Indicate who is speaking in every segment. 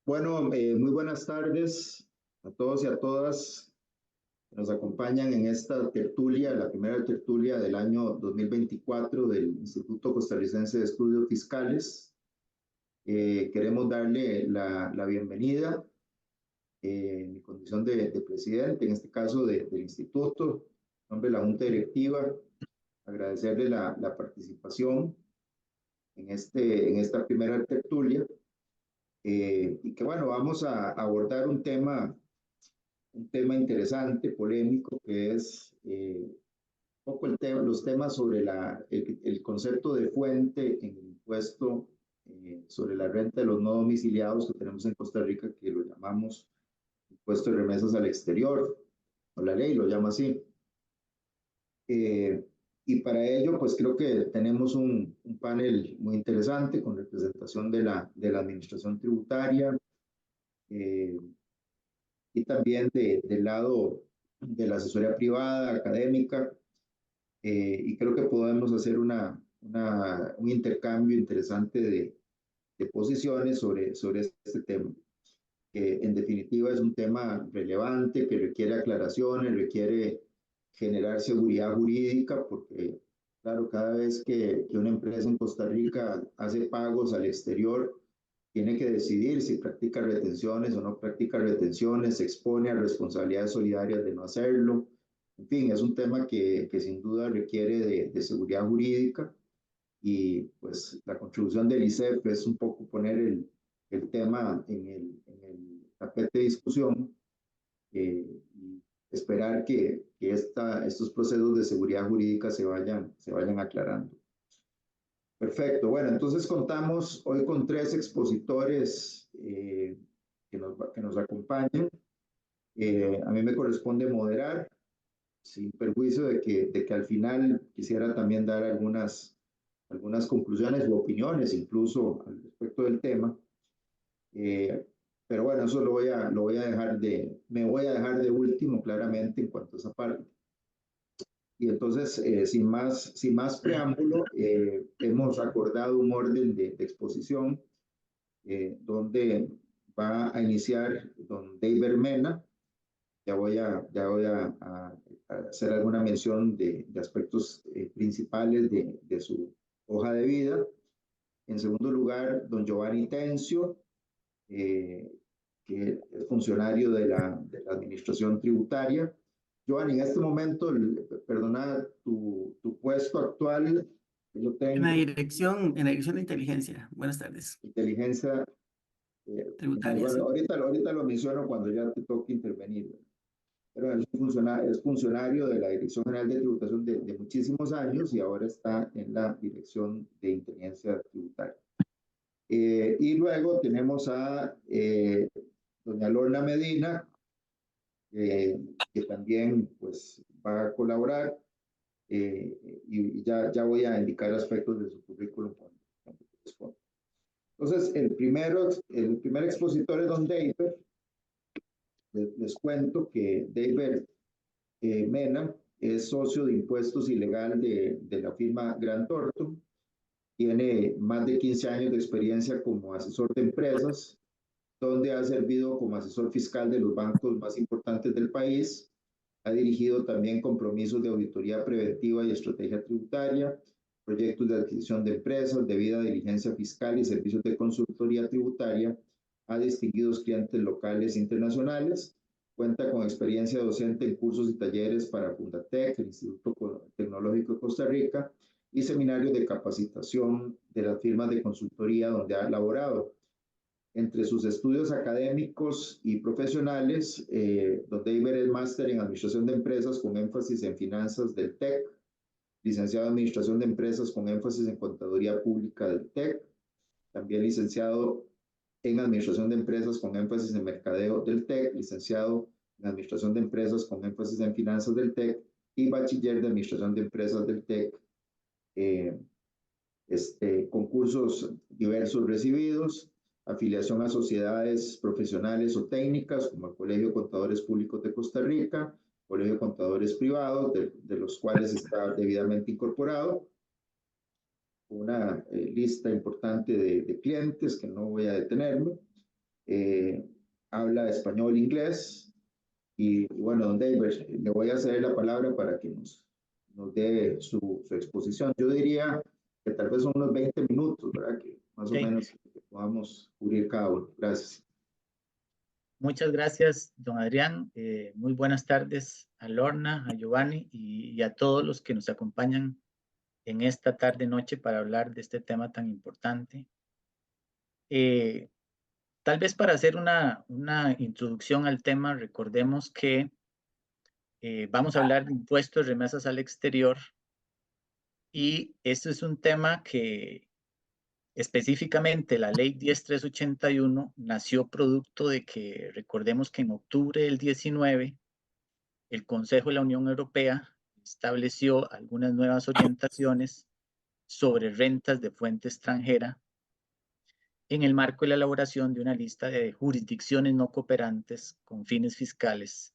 Speaker 1: Bueno, muy buenas tardes a todos y a todas que nos acompañan en esta tertulia, la primera tertulia del año 2024 del Instituto Costarricense de Estudios Fiscales. Queremos darle la bienvenida en mi condición de presidente, en este caso del instituto, en nombre de la Junta Directiva, agradecerle la participación en esta primera tertulia. Y que bueno, vamos a abordar un tema interesante, polémico, que es un poco los temas sobre el concepto de fuente en el impuesto sobre la renta de los no domiciliados que tenemos en Costa Rica, que lo llamamos impuesto de remesas al exterior, o la ley lo llama así. Y para ello, pues creo que tenemos un panel muy interesante con representación de la Administración Tributaria, y también del lado de la asesoría privada, académica, y creo que podemos hacer un intercambio interesante de posiciones sobre este tema, que en definitiva es un tema relevante, que requiere aclaraciones, requiere generar seguridad jurídica, porque claro, cada vez que una empresa en Costa Rica hace pagos al exterior, tiene que decidir si practica retenciones o no practica retenciones, se expone a responsabilidades solidarias de no hacerlo. En fin, es un tema que sin duda requiere de seguridad jurídica, y pues la contribución del ICEF es un poco poner el tema en el tapete de discusión, y esperar que estos procesos de seguridad jurídica se vayan aclarando. Perfecto. Bueno, entonces contamos hoy con tres expositores que nos acompañan. A mí me corresponde moderar, sin perjuicio de que al final quisiera también dar algunas conclusiones u opiniones, incluso al respecto del tema. Pero bueno, eso me voy a dejar de último, claramente, en cuanto a esa parte. Y entonces, sin más preámbulo, hemos acordado un orden de exposición, donde va a iniciar don David Mena. Ya voy a hacer alguna mención de aspectos principales de su hoja de vida. En segundo lugar, don Giovanni Tencio, que es funcionario de la Administración Tributaria. Giovanni, en este momento, perdona, tu puesto actual, yo
Speaker 2: En la
Speaker 1: tengo
Speaker 2: dirección, en la dirección de inteligencia. Buenas tardes.
Speaker 1: inteligencia.
Speaker 2: Tributaria,
Speaker 1: Bueno,
Speaker 2: sí.
Speaker 1: ahorita lo menciono cuando ya te toque intervenir, pero es funcionario de la Dirección General de Tributación de muchísimos años, y ahora está en la Dirección de Inteligencia Tributaria. Y luego tenemos a doña Lorna Medina, que también pues va a colaborar, y ya voy a indicar aspectos de su currículum cuando corresponda. Entonces, el primer expositor es don David. Les cuento que David Mena es socio de impuestos ilegal de la firma Grant Thornton. Tiene más de 15 años de experiencia como asesor de empresas, donde ha servido como asesor fiscal de los bancos más importantes del país. Ha dirigido también compromisos de auditoría preventiva y estrategia tributaria, proyectos de adquisición de empresas, debida diligencia fiscal y servicios de consultoría tributaria a distinguidos clientes locales e internacionales. Cuenta con experiencia docente en cursos y talleres para Fundatec, el Instituto Tecnológico de Costa Rica, y seminarios de capacitación de las firmas de consultoría donde ha elaborado. Entre sus estudios académicos y profesionales, don David es máster en Administración de Empresas con énfasis en Finanzas del TEC, licenciado en Administración de Empresas con énfasis en Contaduría Pública del TEC, también licenciado en Administración de Empresas con énfasis en Mercadeo del TEC, licenciado en Administración de Empresas con énfasis en Finanzas del TEC, y bachiller de Administración de Empresas del TEC, concursos diversos recibidos, afiliación a sociedades profesionales o técnicas como el Colegio de Contadores Públicos de Costa Rica, Colegio de Contadores Privados, de los cuales está debidamente incorporado, una lista importante de clientes que no voy a detenerme. habla español e inglés. Y bueno, don David, le voy a ceder la palabra para que nos dé su exposición. Yo diría que tal vez son unos 20 minutos, ¿verdad? Que más o
Speaker 3: Ok.
Speaker 1: menos podamos cubrir cada uno. Gracias.
Speaker 3: Muchas gracias, don Adrián. Muy buenas tardes a Lorna, a Giovanni y a todos los que nos acompañan en esta tarde-noche para hablar de este tema tan importante. Tal vez para hacer una introducción al tema, recordemos que vamos a hablar de impuestos, remesas al exterior, y esto es un tema que específicamente la ley 10381 nació producto de que recordemos que en octubre del 19 el Consejo de la Unión Europea estableció algunas nuevas orientaciones sobre rentas de fuente extranjera en el marco de la elaboración de una lista de jurisdicciones no cooperantes con fines fiscales.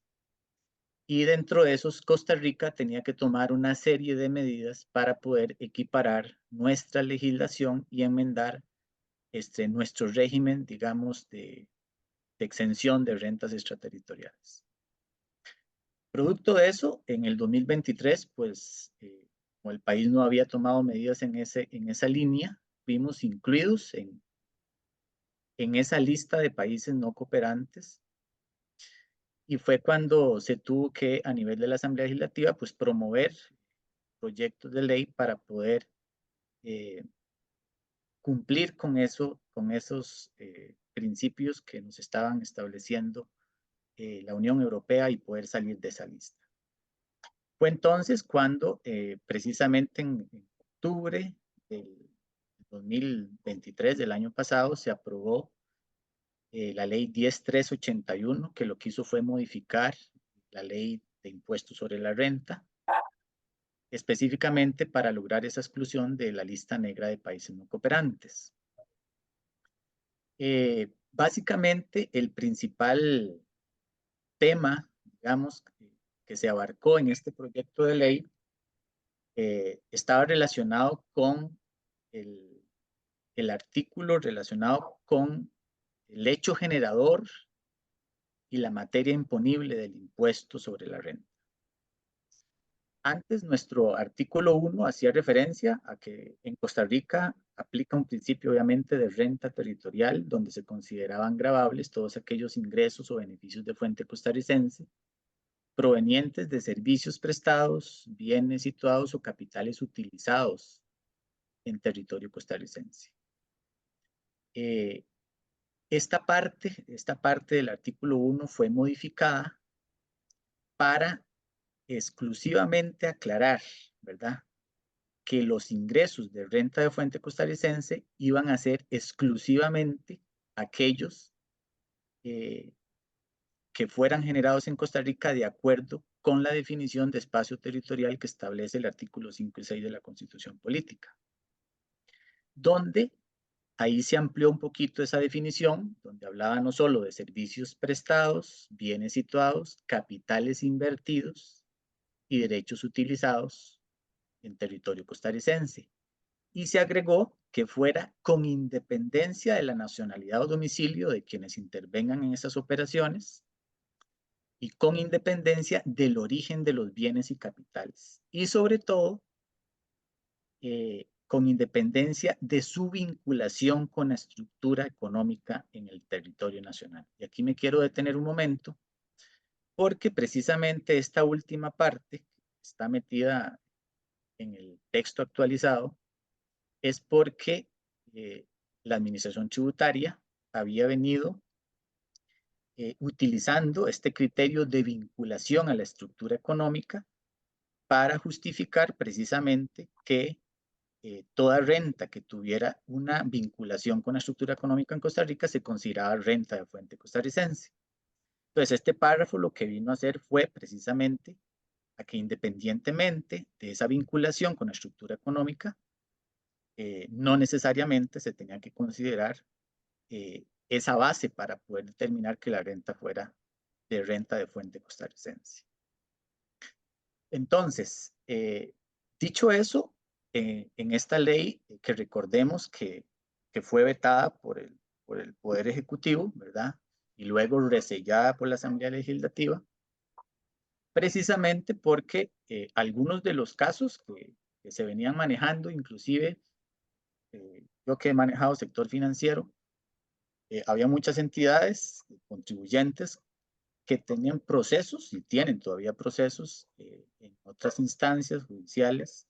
Speaker 3: Y dentro de esos, Costa Rica tenía que tomar una serie de medidas para poder equiparar nuestra legislación y enmendar nuestro régimen, digamos, de exención de rentas extraterritoriales. Producto de eso, en el 2023, pues, como el país no había tomado medidas en esa línea, fuimos incluidos en esa lista de países no cooperantes, y fue cuando se tuvo que, a nivel de la Asamblea Legislativa, pues promover proyectos de ley para poder cumplir con esos principios que nos estaban estableciendo la Unión Europea y poder salir de esa lista. Fue entonces cuando precisamente en octubre del 2023 del año pasado se aprobó la ley 10381, que lo que hizo fue modificar la ley de impuestos sobre la renta, específicamente para lograr esa exclusión de la lista negra de países no cooperantes. Básicamente, el principal tema, digamos, que se abarcó en este proyecto de ley estaba relacionado con el artículo relacionado con el hecho generador y la materia imponible del impuesto sobre la renta. Antes, nuestro artículo 1 hacía referencia a que en Costa Rica aplica un principio, obviamente, de renta territorial, donde se consideraban gravables todos aquellos ingresos o beneficios de fuente costarricense provenientes de servicios prestados, bienes situados o capitales utilizados en territorio costarricense. Esta parte del artículo 1 fue modificada para exclusivamente aclarar, ¿verdad?, que los ingresos de renta de fuente costarricense iban a ser exclusivamente aquellos que fueran generados en Costa Rica de acuerdo con la definición de espacio territorial que establece el artículo 5 y 6 de la Constitución Política, donde ahí se amplió un poquito esa definición, donde hablaba no solo de servicios prestados, bienes situados, capitales invertidos y derechos utilizados en territorio costarricense. Y se agregó que fuera con independencia de la nacionalidad o domicilio de quienes intervengan en esas operaciones y con independencia del origen de los bienes y capitales. Y sobre todo, con independencia de su vinculación con la estructura económica en el territorio nacional. Y aquí me quiero detener un momento, porque precisamente esta última parte está metida en el texto actualizado, es porque la administración tributaria había venido utilizando este criterio de vinculación a la estructura económica para justificar precisamente que toda renta que tuviera una vinculación con la estructura económica en Costa Rica se consideraba renta de fuente costarricense. Entonces, este párrafo lo que vino a hacer fue precisamente a que independientemente de esa vinculación con la estructura económica, no necesariamente se tenía que considerar esa base para poder determinar que la renta fuera de renta de fuente costarricense. Entonces, dicho eso, en esta ley, que recordemos que fue vetada por por el Poder Ejecutivo, ¿verdad? Y luego resellada por la Asamblea Legislativa, precisamente porque algunos de los casos que se venían manejando, inclusive yo que he manejado sector financiero, había muchas entidades, contribuyentes, que tenían procesos y tienen todavía procesos en otras instancias judiciales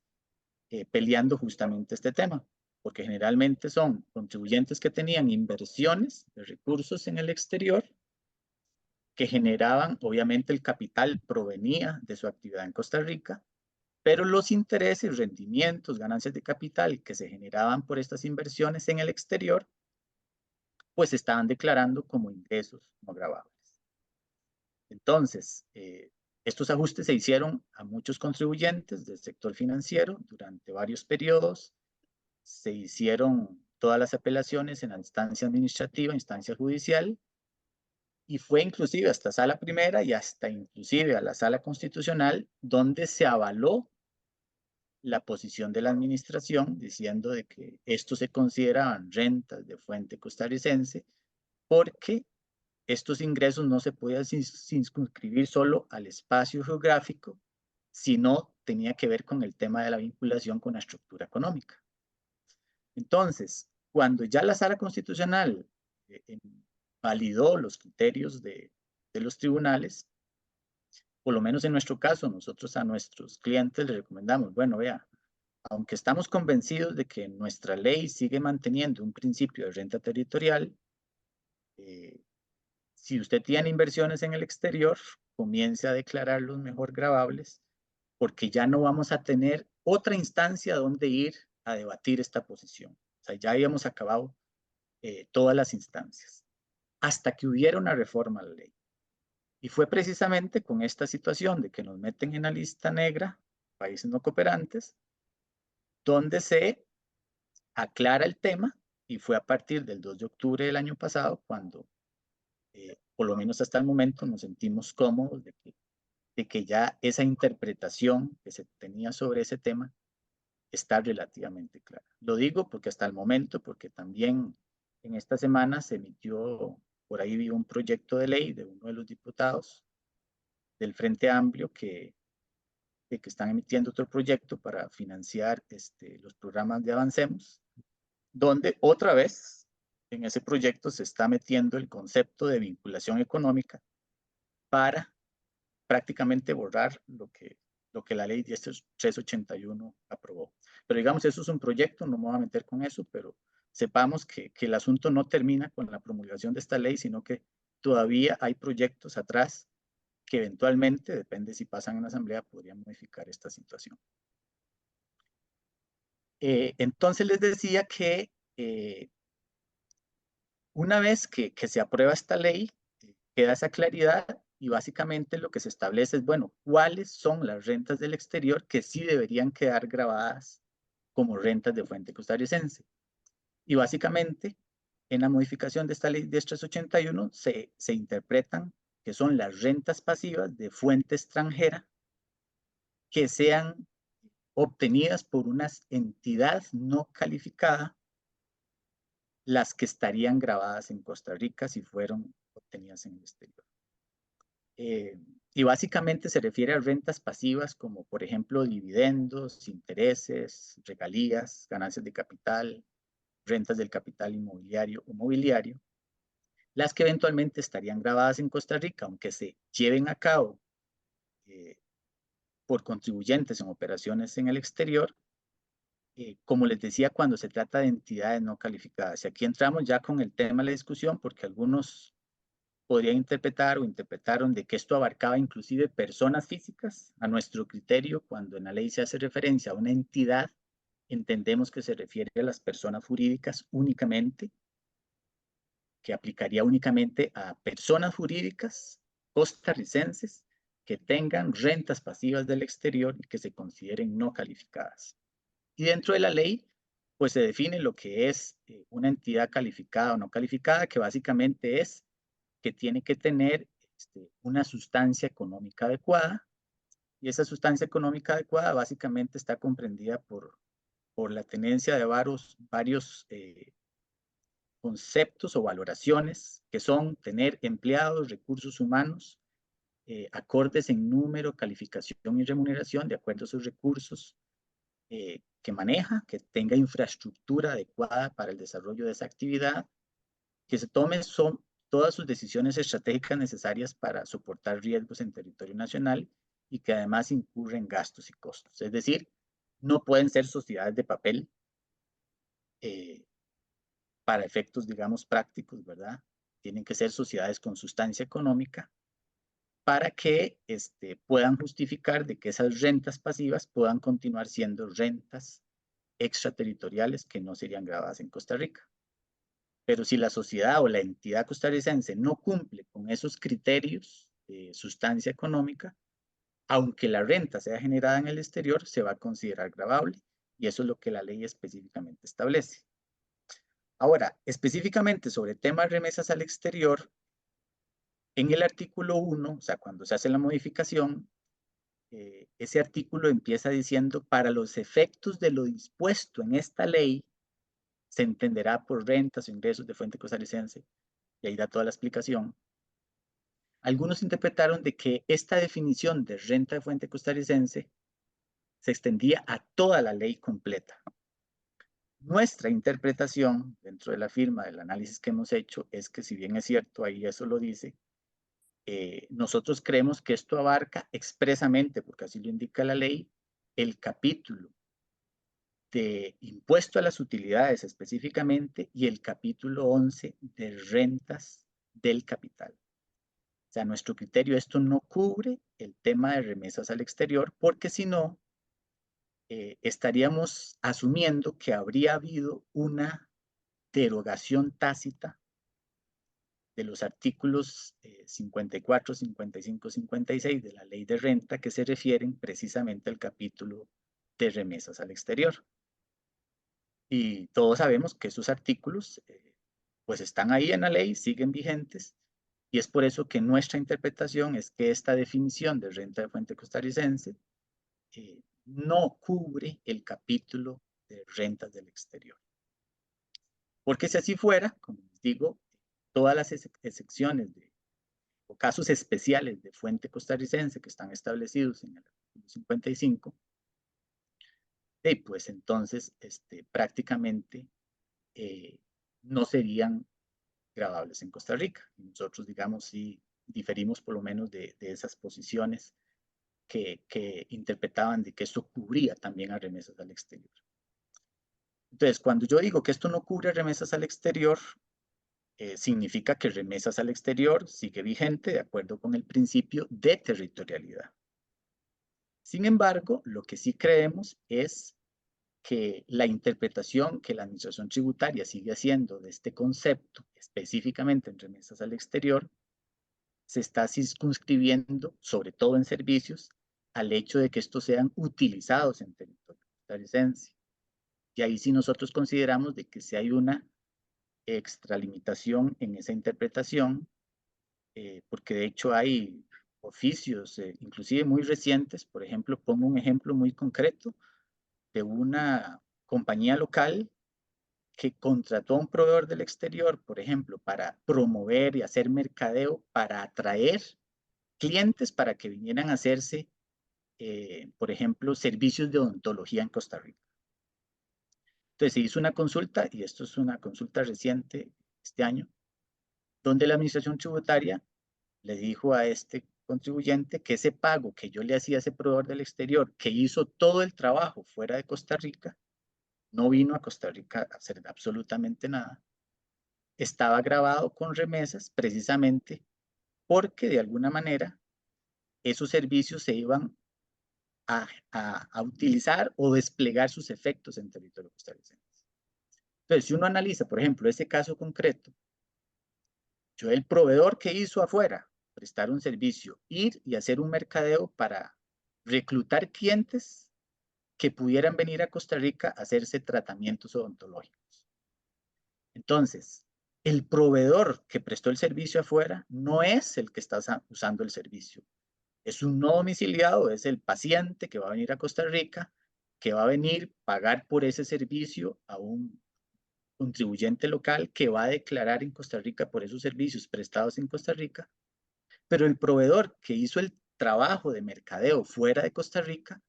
Speaker 3: peleando justamente este tema, porque generalmente son contribuyentes que tenían inversiones de recursos en el exterior que generaban, obviamente el capital provenía de su actividad en Costa Rica, pero los intereses, rendimientos, ganancias de capital que se generaban por estas inversiones en el exterior, pues se estaban declarando como ingresos no gravables. Entonces, estos ajustes se hicieron a muchos contribuyentes del sector financiero durante varios periodos. Se hicieron todas las apelaciones en la instancia administrativa, instancia judicial, y fue inclusive hasta sala primera y hasta inclusive a la sala constitucional donde se avaló la posición de la administración diciendo de que esto se consideraban rentas de fuente costarricense porque estos ingresos no se podían circunscribir solo al espacio geográfico, sino tenía que ver con el tema de la vinculación con la estructura económica. Entonces, cuando ya la Sala Constitucional validó los criterios de los tribunales, por lo menos en nuestro caso, nosotros a nuestros clientes les recomendamos, bueno, vea, aunque estamos convencidos de que nuestra ley sigue manteniendo un principio de renta territorial, si usted tiene inversiones en el exterior, comience a declararlos mejor gravables, porque ya no vamos a tener otra instancia donde ir a debatir esta posición. O sea, ya habíamos acabado todas las instancias, hasta que hubiera una reforma a la ley. Y fue precisamente con esta situación de que nos meten en la lista negra, países no cooperantes, donde se aclara el tema, y fue a partir del 2 de octubre del año pasado cuando, por lo menos hasta el momento, nos sentimos cómodos de que ya esa interpretación que se tenía sobre ese tema está relativamente clara. Lo digo porque hasta el momento, porque también en esta semana se emitió, por ahí vi un proyecto de ley de uno de los diputados del Frente Amplio que están emitiendo otro proyecto para financiar los programas de Avancemos, donde otra vez en ese proyecto se está metiendo el concepto de vinculación económica para prácticamente borrar lo que la ley 381 aprobó. Pero digamos, eso es un proyecto, no me voy a meter con eso, pero sepamos que el asunto no termina con la promulgación de esta ley, sino que todavía hay proyectos atrás que eventualmente, depende si pasan en la Asamblea, podrían modificar esta situación. Entonces les decía que una vez que se aprueba esta ley, queda esa claridad y básicamente lo que se establece es, bueno, ¿cuáles son las rentas del exterior que sí deberían quedar grabadas como rentas de fuente costarricense? Y básicamente, en la modificación de esta ley 381 se interpretan que son las rentas pasivas de fuente extranjera que sean obtenidas por una entidad no calificada, las que estarían grabadas en Costa Rica si fueron obtenidas en el exterior. Y básicamente se refiere a rentas pasivas como, por ejemplo, dividendos, intereses, regalías, ganancias de capital, rentas del capital inmobiliario o mobiliario, las que eventualmente estarían grabadas en Costa Rica, aunque se lleven a cabo por contribuyentes en operaciones en el exterior, como les decía, cuando se trata de entidades no calificadas. Y aquí entramos ya con el tema de la discusión, porque algunos podrían interpretar o interpretaron de que esto abarcaba inclusive personas físicas. A nuestro criterio, cuando en la ley se hace referencia a una entidad, entendemos que se refiere a las personas jurídicas únicamente, que aplicaría únicamente a personas jurídicas costarricenses que tengan rentas pasivas del exterior y que se consideren no calificadas. Y dentro de la ley, pues se define lo que es una entidad calificada o no calificada, que básicamente es que tiene que tener una sustancia económica adecuada, y esa sustancia económica adecuada básicamente está comprendida por la tenencia de varios conceptos o valoraciones que son tener empleados, recursos humanos, acordes en número, calificación y remuneración de acuerdo a sus recursos que maneja, que tenga infraestructura adecuada para el desarrollo de esa actividad, que se tomen todas sus decisiones estratégicas necesarias para soportar riesgos en territorio nacional y que además incurren gastos y costos. Es decir, no pueden ser sociedades de papel para efectos, digamos, prácticos, ¿verdad? Tienen que ser sociedades con sustancia económica para que puedan justificar de que esas rentas pasivas puedan continuar siendo rentas extraterritoriales que no serían grabadas en Costa Rica. Pero si la sociedad o la entidad costarricense no cumple con esos criterios de sustancia económica, aunque la renta sea generada en el exterior, se va a considerar gravable y eso es lo que la ley específicamente establece. Ahora, específicamente sobre temas de remesas al exterior, en el artículo 1, o sea, cuando se hace la modificación, ese artículo empieza diciendo, para los efectos de lo dispuesto en esta ley, se entenderá por rentas o ingresos de fuente costarricense, y ahí da toda la explicación. Algunos interpretaron de que esta definición de renta de fuente costarricense se extendía a toda la ley completa. Nuestra interpretación, dentro de la firma del análisis que hemos hecho, es que si bien es cierto, ahí eso lo dice, nosotros creemos que esto abarca expresamente, porque así lo indica la ley, el capítulo de impuesto a las utilidades específicamente y el capítulo 11 de rentas del capital. O sea, nuestro criterio, esto no cubre el tema de remesas al exterior, porque si no, estaríamos asumiendo que habría habido una derogación tácita de los artículos 54, 55, 56 de la ley de renta que se refieren precisamente al capítulo de remesas al exterior. Y todos sabemos que esos artículos pues están ahí en la ley, siguen vigentes, y es por eso que nuestra interpretación es que esta definición de renta de fuente costarricense no cubre el capítulo de rentas del exterior. Porque si así fuera, como les digo, todas las excepciones o casos especiales de fuente costarricense que están establecidos en el artículo 55, pues entonces prácticamente no serían gravables en Costa Rica. Y nosotros, digamos, sí diferimos por lo menos de esas posiciones que interpretaban de que esto cubría también a remesas al exterior. Entonces, cuando yo digo que esto no cubre remesas al exterior, significa que remesas al exterior sigue vigente de acuerdo con el principio de territorialidad. Sin embargo, lo que sí creemos es que la interpretación que la Administración Tributaria sigue haciendo de este concepto, específicamente en remesas al exterior, se está circunscribiendo, sobre todo en servicios, al hecho de que estos sean utilizados en territorio costarricense. Y ahí sí nosotros consideramos de que si hay una extralimitación en esa interpretación, porque de hecho hay oficios, inclusive muy recientes, por ejemplo, pongo un ejemplo muy concreto de una compañía local que contrató a un proveedor del exterior, por ejemplo, para promover y hacer mercadeo, para atraer clientes para que vinieran a hacerse, por ejemplo, servicios de odontología en Costa Rica. Entonces se hizo una consulta, y esto es una consulta reciente este año, donde la Administración Tributaria le dijo a este contribuyente que ese pago que yo le hacía a ese proveedor del exterior, que hizo todo el trabajo fuera de Costa Rica, no vino a Costa Rica a hacer absolutamente nada, estaba grabado con remesas precisamente porque de alguna manera esos servicios se iban a utilizar o desplegar sus efectos en territorio costarricense. Entonces, si uno analiza, por ejemplo, ese caso concreto, yo el proveedor que hizo afuera, prestar un servicio, ir y hacer un mercadeo para reclutar clientes que pudieran venir a Costa Rica a hacerse tratamientos odontológicos. Entonces, el proveedor que prestó el servicio afuera no es el que está usando el servicio. Es un no domiciliado, es el paciente que va a venir a Costa Rica, que va a venir a pagar por ese servicio a un contribuyente local que va a declarar en Costa Rica por esos servicios prestados en Costa Rica, pero el proveedor que hizo el trabajo de mercadeo fuera de Costa Rica,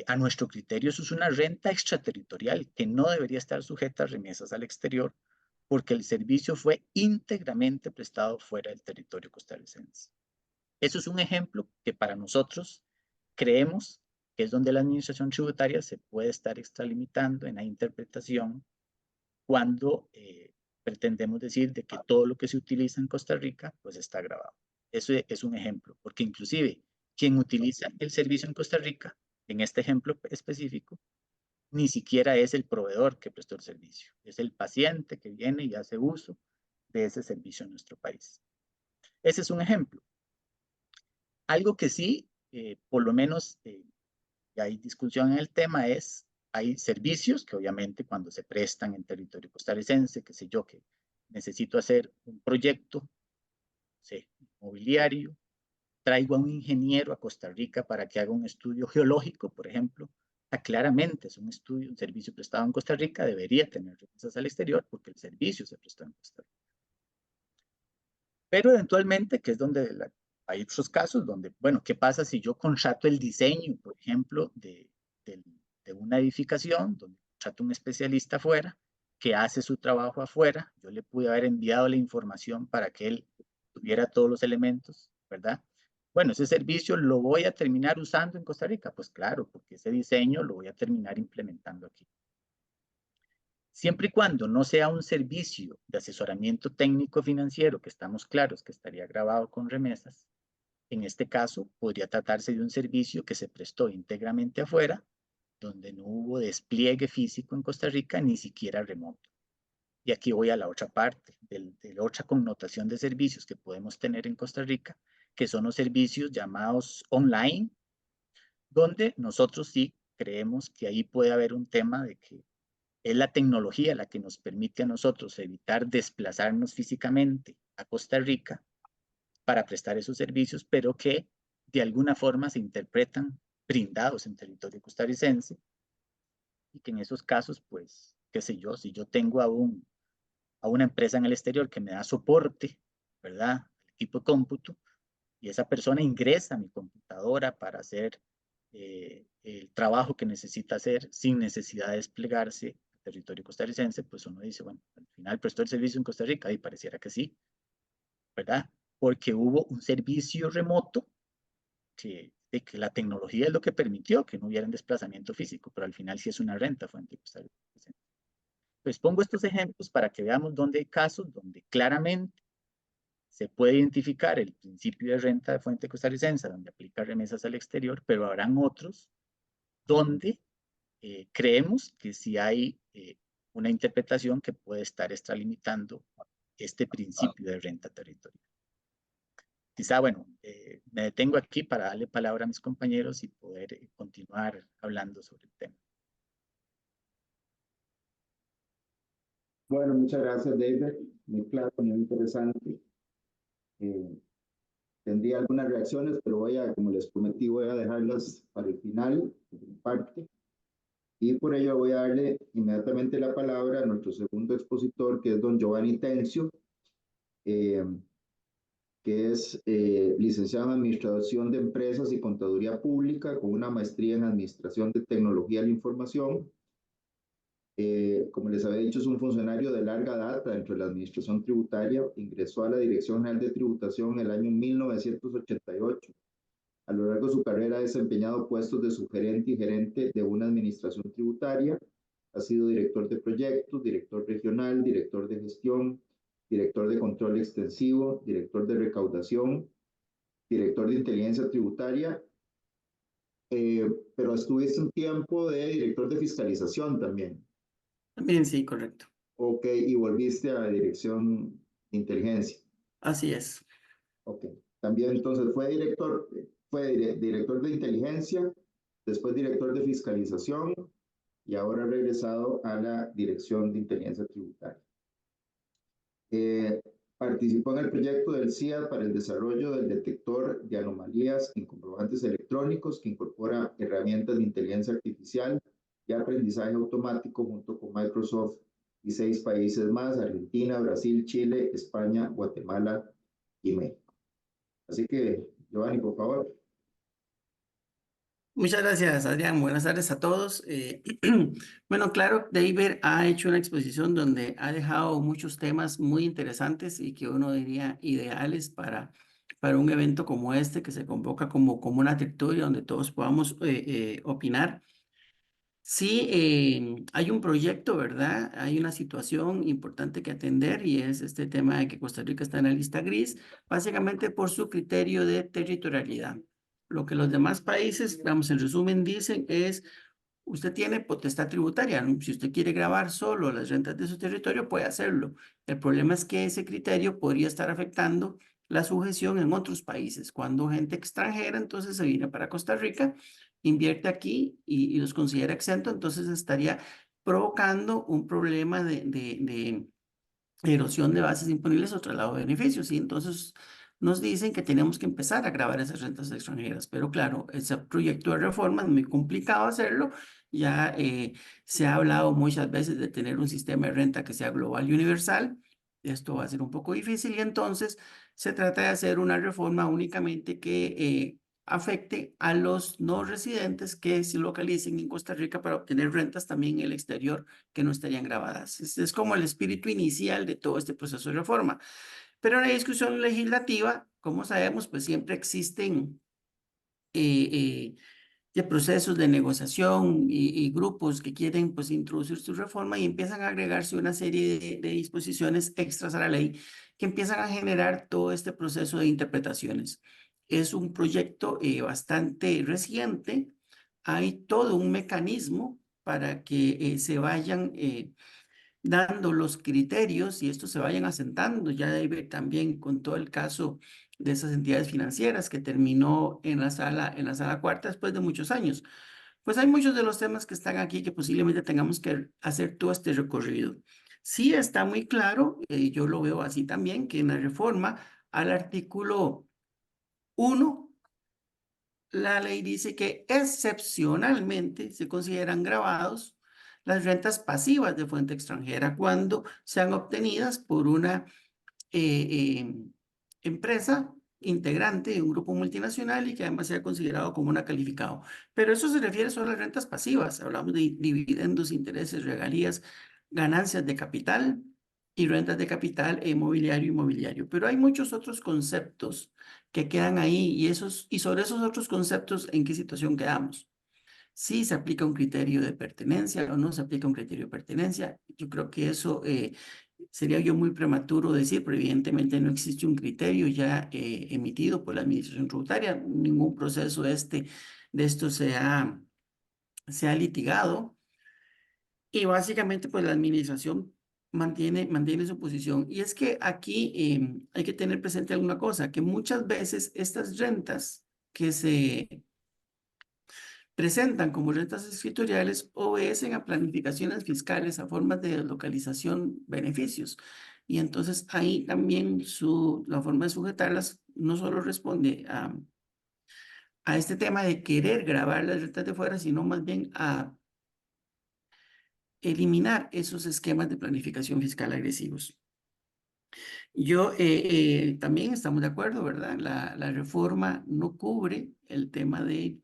Speaker 3: a nuestro criterio eso es una renta extraterritorial que no debería estar sujeta a remesas al exterior porque el servicio fue íntegramente prestado fuera del territorio costarricense. Eso es un ejemplo que para nosotros creemos que es donde la administración tributaria se puede estar extralimitando en la interpretación cuando pretendemos decir de que todo lo que se utiliza en Costa Rica pues está grabado. Eso es un ejemplo, porque inclusive quien utiliza el servicio en Costa Rica, en este ejemplo específico, ni siquiera es el proveedor que prestó el servicio, es el paciente que viene y hace uso de ese servicio en nuestro país. Ese es un ejemplo. Algo que sí, por lo menos hay discusión en el tema es, hay servicios que obviamente cuando se prestan en territorio costarricense, qué sé yo, que necesito hacer un proyecto inmobiliario, traigo a un ingeniero a Costa Rica para que haga un estudio geológico, por ejemplo, claramente es un estudio, un servicio prestado en Costa Rica, debería tener remesas al exterior porque el servicio se prestó en Costa Rica. Pero eventualmente, que es donde hay otros casos donde, bueno, ¿qué pasa si yo contrato el diseño, por ejemplo, de una edificación, donde contrato un especialista afuera, que hace su trabajo afuera? Yo le pude haber enviado la información para que él tuviera todos los elementos, ¿verdad? Bueno, ese servicio lo voy a terminar usando en Costa Rica. Pues claro, porque ese diseño lo voy a terminar implementando aquí. Siempre y cuando no sea un servicio de asesoramiento técnico financiero, que estamos claros que estaría grabado con remesas, en este caso podría tratarse de un servicio que se prestó íntegramente afuera, donde no hubo despliegue físico en Costa Rica, ni siquiera remoto. Y aquí voy a la otra parte, de la otra connotación de servicios que podemos tener en Costa Rica, que son los servicios llamados online, donde nosotros sí creemos que ahí puede haber un tema de que es la tecnología la que nos permite a nosotros evitar desplazarnos físicamente a Costa Rica para prestar esos servicios, pero que de alguna forma se interpretan brindados en territorio costarricense y que en esos casos, pues, qué sé yo, si yo tengo a una empresa en el exterior que me da soporte, ¿verdad? Equipo de cómputo, y esa persona ingresa a mi computadora para hacer el trabajo que necesita hacer sin necesidad de desplegarse al territorio costarricense, pues uno dice, bueno, al final prestó el servicio en Costa Rica y pareciera que sí, ¿verdad? Porque hubo un servicio remoto que la tecnología es lo que permitió que no hubiera un desplazamiento físico, pero al final sí es una renta fuente costarricense. Pues pongo estos ejemplos para que veamos dónde hay casos donde claramente se puede identificar el principio de renta de fuente costarricense, donde aplica remesas al exterior, pero habrán otros donde creemos que sí hay una interpretación que puede estar extralimitando este principio de renta territorial. Quizá, bueno, me detengo aquí para darle palabra a mis compañeros y poder continuar hablando sobre el tema.
Speaker 1: Bueno, muchas gracias, David. Muy claro, muy interesante. Tendría algunas reacciones, pero como les prometí, voy a dejarlas para el final, de mi parte. Y por ello voy a darle inmediatamente la palabra a nuestro segundo expositor, que es don Giovanni Tencio, que es licenciado en Administración de Empresas y Contaduría Pública, con una maestría en Administración de Tecnología de la Información. Como les había dicho, es un funcionario de larga data dentro de la Administración Tributaria. Ingresó a la Dirección General de Tributación en el año 1988. A lo largo de su carrera ha desempeñado puestos de subgerente y gerente de una administración tributaria. Ha sido director de proyectos, director regional, director de gestión, director de control extensivo, director de recaudación, director de inteligencia tributaria, pero estuviste un tiempo de director de fiscalización también.
Speaker 2: También sí, correcto.
Speaker 1: Ok, y volviste a la dirección de inteligencia.
Speaker 2: Así es.
Speaker 1: Ok, también entonces fue director de inteligencia, después director de fiscalización y ahora ha regresado a la dirección de inteligencia tributaria. Participó en el proyecto del CIA para el desarrollo del detector de anomalías en comprobantes electrónicos que incorpora herramientas de inteligencia artificial y aprendizaje automático junto con Microsoft y 6 países más: Argentina, Brasil, Chile, España, Guatemala y México. Así que, Giovanni, por favor.
Speaker 2: Muchas gracias, Adrián. Buenas tardes a todos. Bueno, claro, David ha hecho una exposición donde ha dejado muchos temas muy interesantes y que uno diría ideales para un evento como este, que se convoca como una tertulia donde todos podamos opinar. Sí, hay un proyecto, ¿verdad? Hay una situación importante que atender y es este tema de que Costa Rica está en la lista gris, básicamente por su criterio de territorialidad. Lo que los demás países, vamos, en resumen, dicen es, usted tiene potestad tributaria, ¿no? Si usted quiere grabar solo las rentas de su territorio, puede hacerlo. El problema es que ese criterio podría estar afectando la sujeción en otros países. Cuando gente extranjera entonces se viene para Costa Rica, invierte aquí y los considera exento, entonces estaría provocando un problema de erosión de bases imponibles o traslado de beneficios. Y entonces nos dicen que tenemos que empezar a grabar esas rentas extranjeras. Pero claro, ese proyecto de reforma es muy complicado hacerlo. Ya se ha hablado muchas veces de tener un sistema de renta que sea global y universal. Esto va a ser un poco difícil y entonces se trata de hacer una reforma únicamente que afecte a los no residentes que se localicen en Costa Rica para obtener rentas también en el exterior que no estarían grabadas. Es como el espíritu inicial de todo este proceso de reforma. Pero en la discusión legislativa, como sabemos, pues siempre existen de procesos de negociación y grupos que quieren pues introducir su reforma y empiezan a agregarse una serie de disposiciones extras a la ley que empiezan a generar todo este proceso de interpretaciones. Es un proyecto bastante reciente. Hay todo un mecanismo para que se vayan dando los criterios y estos se vayan asentando. Ya debe también con todo el caso de esas entidades financieras que terminó en la sala cuarta después de muchos años. Pues hay muchos de los temas que están aquí que posiblemente tengamos que hacer todo este recorrido. Sí está muy claro, yo lo veo así también, que en la reforma al artículo 1 la ley dice que excepcionalmente se consideran gravados las rentas pasivas de fuente extranjera cuando sean obtenidas por una empresa integrante de un grupo multinacional y que además sea considerado como una calificado. Pero eso se refiere solo a las rentas pasivas. Hablamos de dividendos, intereses, regalías, ganancias de capital y rentas de capital e inmobiliario. Pero hay muchos otros conceptos que quedan ahí y sobre esos otros conceptos, ¿en qué situación quedamos? Si se aplica un criterio de pertenencia o no se aplica un criterio de pertenencia. Yo creo que eso sería yo muy prematuro decir, pero evidentemente no existe un criterio ya emitido por la administración tributaria. Ningún proceso de esto se ha litigado. Y básicamente, pues la administración mantiene su posición. Y es que aquí hay que tener presente alguna cosa, que muchas veces estas rentas que se presentan como rentas escritoriales obedecen a planificaciones fiscales, a formas de deslocalización, beneficios. Y entonces ahí también la forma de sujetarlas no solo responde a este tema de querer grabar las rentas de fuera, sino más bien a eliminar esos esquemas de planificación fiscal agresivos. Yo también estamos de acuerdo, ¿verdad? La reforma no cubre el tema de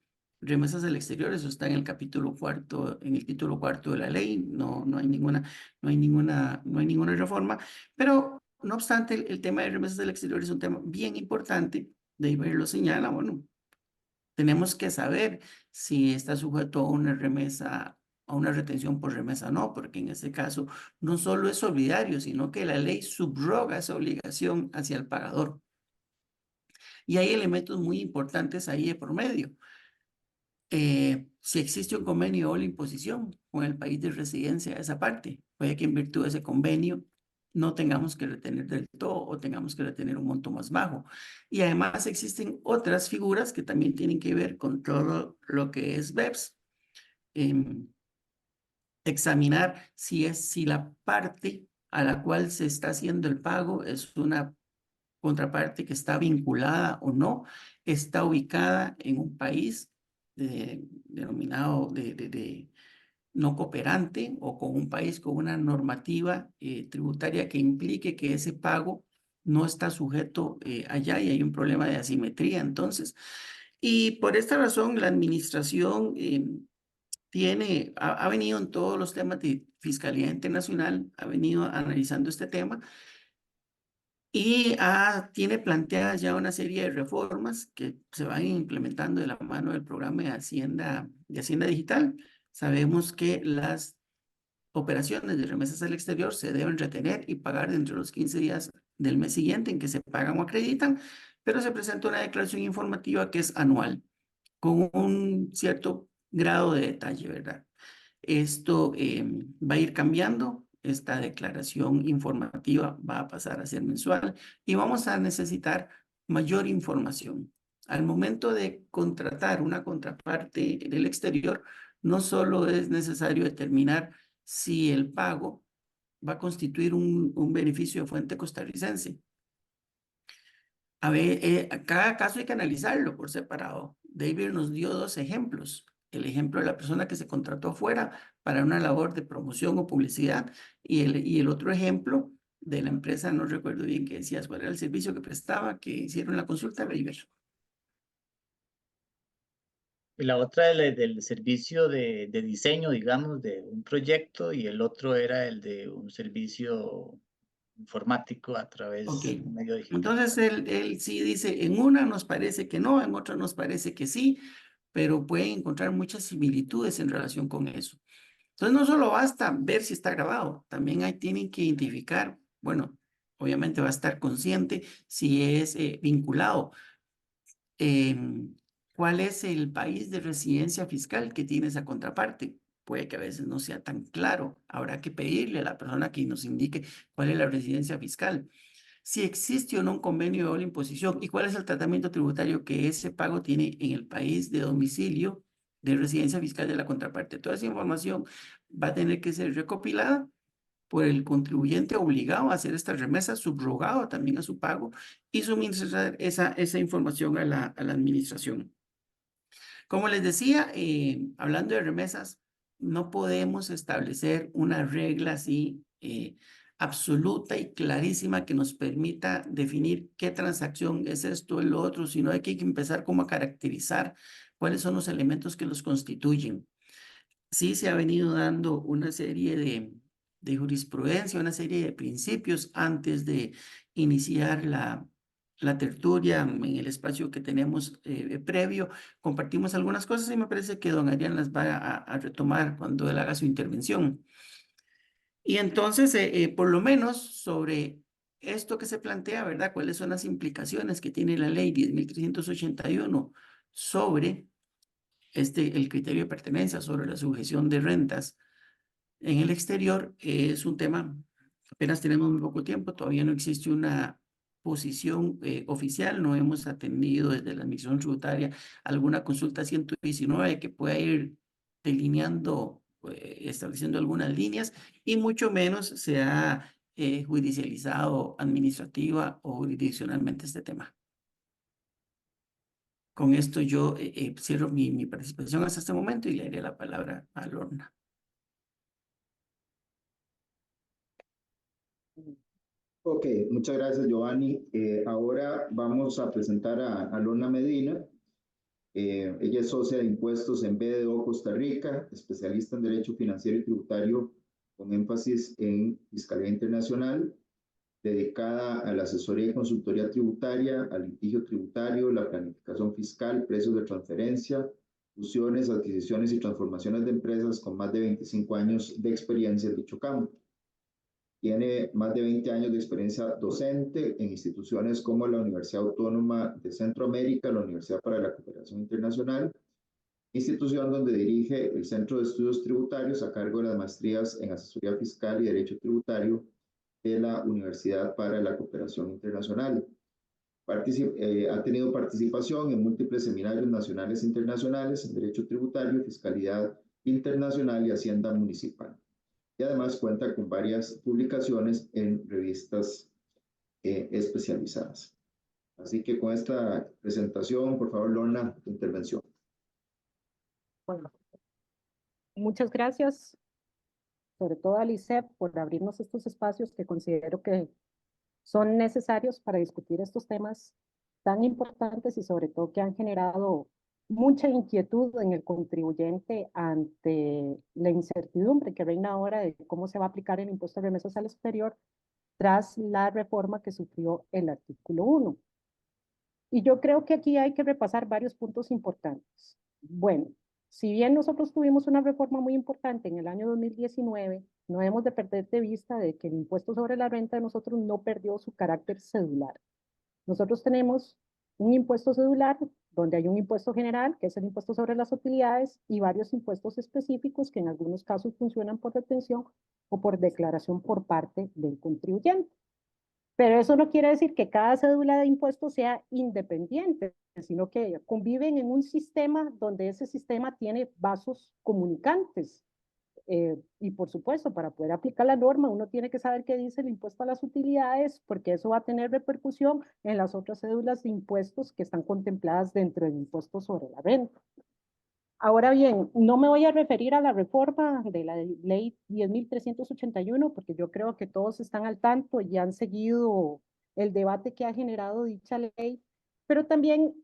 Speaker 2: remesas al exterior, eso está en el capítulo cuarto, en el título cuarto de la ley, no hay ninguna reforma, pero no obstante, el tema de remesas al exterior es un tema bien importante, David lo señala, bueno, tenemos que saber si está sujeto a una remesa, a una retención por remesa o no, porque en este caso no solo es solidario, sino que la ley subroga esa obligación hacia el pagador. Y hay elementos muy importantes ahí de por medio. Si existe un convenio o la imposición con el país de residencia de esa parte, puede que en virtud de ese convenio no tengamos que retener del todo o tengamos que retener un monto más bajo. Y además existen otras figuras que también tienen que ver con todo lo que es BEPS. Examinar si la parte a la cual se está haciendo el pago es una contraparte que está vinculada o no, está ubicada en un país denominado no cooperante o con un país con una normativa tributaria que implique que ese pago no está sujeto allá y hay un problema de asimetría. Entonces, y por esta razón la administración ha venido en todos los temas de fiscalidad internacional, ha venido analizando este tema y tiene planteadas ya una serie de reformas que se van implementando de la mano del programa de Hacienda Digital. Sabemos que las operaciones de remesas al exterior se deben retener y pagar dentro de los 15 días del mes siguiente en que se pagan o acreditan, pero se presenta una declaración informativa que es anual, con un cierto grado de detalle, ¿verdad? Esto va a ir cambiando. Esta declaración informativa va a pasar a ser mensual y vamos a necesitar mayor información. Al momento de contratar una contraparte del exterior, no solo es necesario determinar si el pago va a constituir un beneficio de fuente costarricense. A ver, cada caso hay que analizarlo por separado. David nos dio dos ejemplos. El ejemplo de la persona que se contrató afuera para una labor de promoción o publicidad y el otro ejemplo de la empresa, no recuerdo bien qué decías, cuál era el servicio que prestaba, que hicieron la consulta, David.
Speaker 3: Y la otra del servicio de diseño, digamos, de un proyecto, y el otro era el de un servicio informático a través
Speaker 2: Ok,
Speaker 3: de un medio digital.
Speaker 2: entonces él sí dice, en una nos parece que no, en otra nos parece que sí, pero pueden encontrar muchas similitudes en relación con eso. Entonces no solo basta ver si está grabado, también ahí tienen que identificar, bueno, obviamente va a estar consciente si es vinculado. ¿Cuál es el país de residencia fiscal que tiene esa contraparte? Puede que a veces no sea tan claro. Habrá que pedirle a la persona que nos indique cuál es la residencia fiscal. Si existe o no un convenio de doble imposición y cuál es el tratamiento tributario que ese pago tiene en el país de domicilio de residencia fiscal de la contraparte. Toda esa información va a tener que ser recopilada por el contribuyente obligado a hacer esta remesa, subrogado también a su pago y suministrar esa información a la administración. Como les decía, hablando de remesas, no podemos establecer una regla así absoluta y clarísima que nos permita definir qué transacción es esto o lo otro, sino hay que empezar como a caracterizar cuáles son los elementos que los constituyen. Sí se ha venido dando una serie de jurisprudencia, una serie de principios antes de iniciar la tertulia en el espacio que tenemos previo. Compartimos algunas cosas y me parece que don Adrián las va a retomar cuando él haga su intervención. Y entonces, por lo menos sobre esto que se plantea, ¿verdad? ¿Cuáles son las implicaciones que tiene la ley 10.381 sobre el criterio de pertenencia, sobre la sujeción de rentas en el exterior? Es un tema, apenas tenemos muy poco tiempo, todavía no existe una posición oficial, no hemos atendido desde la Administración Tributaria alguna consulta 119 que pueda ir delineando, estableciendo algunas líneas, y mucho menos se ha judicializado administrativa o jurisdiccionalmente este tema. Con esto yo cierro mi participación hasta este momento y le daré la palabra a Lorna.
Speaker 1: Ok, muchas gracias, Giovanni. Ahora vamos a presentar a Lorna Medina. Ella es socia de impuestos en BDO Costa Rica, especialista en Derecho Financiero y Tributario con énfasis en Fiscalía Internacional, dedicada a la asesoría y consultoría tributaria, al litigio tributario, la planificación fiscal, precios de transferencia, fusiones, adquisiciones y transformaciones de empresas, con más de 25 años de experiencia en dicho campo. Tiene más de 20 años de experiencia docente en instituciones como la Universidad Autónoma de Centroamérica, la Universidad para la Cooperación Internacional, institución donde dirige el Centro de Estudios Tributarios a cargo de las maestrías en Asesoría Fiscal y Derecho Tributario de la Universidad para la Cooperación Internacional. Ha tenido participación en múltiples seminarios nacionales e internacionales en Derecho Tributario, Fiscalidad Internacional y Hacienda Municipal. Y además cuenta con varias publicaciones en revistas especializadas. Así que con esta presentación, por favor, Lorna, tu intervención.
Speaker 4: Bueno, muchas gracias, sobre todo al ICEP, por abrirnos estos espacios que considero que son necesarios para discutir estos temas tan importantes y sobre todo que han generado mucha inquietud en el contribuyente ante la incertidumbre que reina ahora de cómo se va a aplicar el impuesto de remesas al exterior tras la reforma que sufrió el artículo 1. Y yo creo que aquí hay que repasar varios puntos importantes. Bueno, si bien nosotros tuvimos una reforma muy importante en el año 2019, no debemos de perder de vista de que el impuesto sobre la renta de nosotros no perdió su carácter cedular. Nosotros tenemos un impuesto cedular donde hay un impuesto general, que es el impuesto sobre las utilidades, y varios impuestos específicos que en algunos casos funcionan por retención o por declaración por parte del contribuyente. Pero eso no quiere decir que cada cédula de impuestos sea independiente, sino que conviven en un sistema donde ese sistema tiene vasos comunicantes. Y por supuesto, para poder aplicar la norma, uno tiene que saber qué dice el impuesto a las utilidades, porque eso va a tener repercusión en las otras cédulas de impuestos que están contempladas dentro del impuesto sobre la renta. Ahora bien, no me voy a referir a la reforma de la ley 10.381, porque yo creo que todos están al tanto y han seguido el debate que ha generado dicha ley, pero también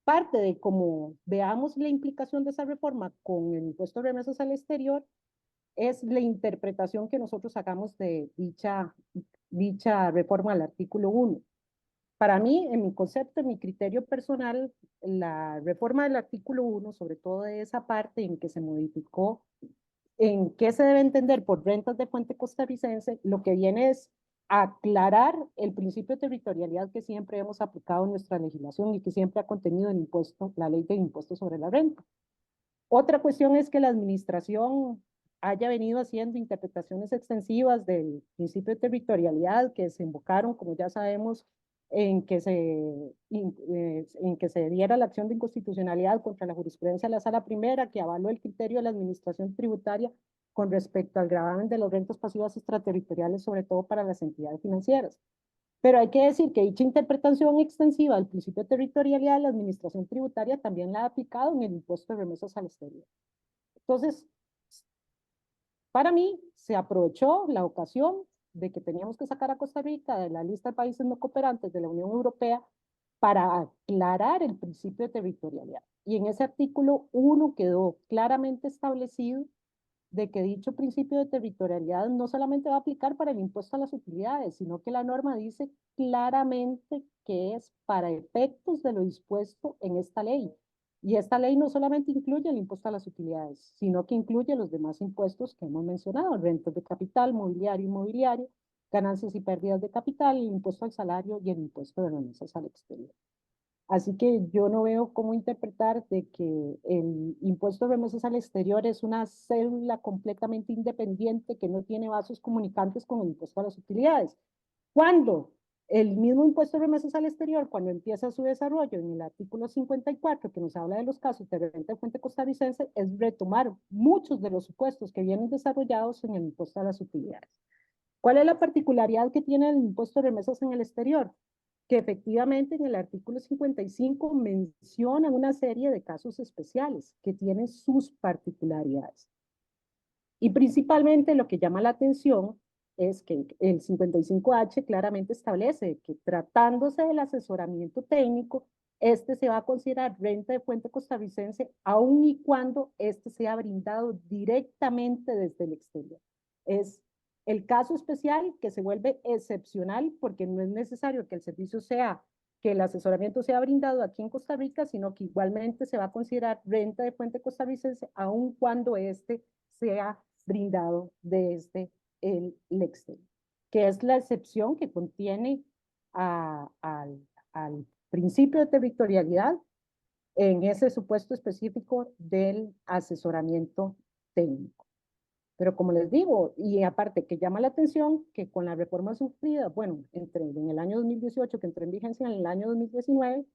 Speaker 4: parte de cómo veamos la implicación de esa reforma con el impuesto de remesas al exterior es la interpretación que nosotros hagamos de dicha reforma al artículo 1. Para mí, en mi concepto, en mi criterio personal, la reforma del artículo 1, sobre todo de esa parte en que se modificó en qué se debe entender por rentas de fuente costarricense, lo que viene es aclarar el principio de territorialidad que siempre hemos aplicado en nuestra legislación y que siempre ha contenido el impuesto, la ley de impuestos sobre la renta. Otra cuestión es que la administración haya venido haciendo interpretaciones extensivas del principio de territorialidad que se invocaron, como ya sabemos, en que se diera la acción de inconstitucionalidad contra la jurisprudencia de la Sala Primera, que avaló el criterio de la administración tributaria con respecto al gravamen de las rentas pasivas extraterritoriales, sobre todo para las entidades financieras. Pero hay que decir que dicha interpretación extensiva del principio de territorialidad de la administración tributaria también la ha aplicado en el impuesto de remesas al exterior. Entonces, para mí, se aprovechó la ocasión de que teníamos que sacar a Costa Rica de la lista de países no cooperantes de la Unión Europea para aclarar el principio de territorialidad. Y en ese artículo 1 quedó claramente establecido de que dicho principio de territorialidad no solamente va a aplicar para el impuesto a las utilidades, sino que la norma dice claramente que es para efectos de lo dispuesto en esta ley. Y esta ley no solamente incluye el impuesto a las utilidades, sino que incluye los demás impuestos que hemos mencionado, rentas de capital, mobiliario, inmobiliario, ganancias y pérdidas de capital, el impuesto al salario y el impuesto de remesas al exterior. Así que yo no veo cómo interpretar de que el impuesto de remesas al exterior es una célula completamente independiente que no tiene vasos comunicantes con el impuesto a las utilidades. Cuando el mismo impuesto de remesas al exterior, cuando empieza su desarrollo en el artículo 54, que nos habla de los casos de renta de fuente costarricense, es retomar muchos de los supuestos que vienen desarrollados en el impuesto a las utilidades. ¿Cuál es la particularidad que tiene el impuesto de remesas en el exterior? Que efectivamente en el artículo 55 menciona una serie de casos especiales que tienen sus particularidades. Y principalmente lo que llama la atención es que el 55H claramente establece que tratándose del asesoramiento técnico, este se va a considerar renta de fuente costarricense aun y cuando este sea brindado directamente desde el exterior. Es el caso especial que se vuelve excepcional porque no es necesario que el servicio sea, que el asesoramiento sea brindado aquí en Costa Rica, sino que igualmente se va a considerar renta de fuente costarricense aun cuando este sea brindado desde el exterior, que es la excepción que contiene al principio de territorialidad en ese supuesto específico del asesoramiento técnico. Pero como les digo, y aparte que llama la atención que con la reforma sufrida, bueno, en el año 2018, que entró en vigencia en el año 2019,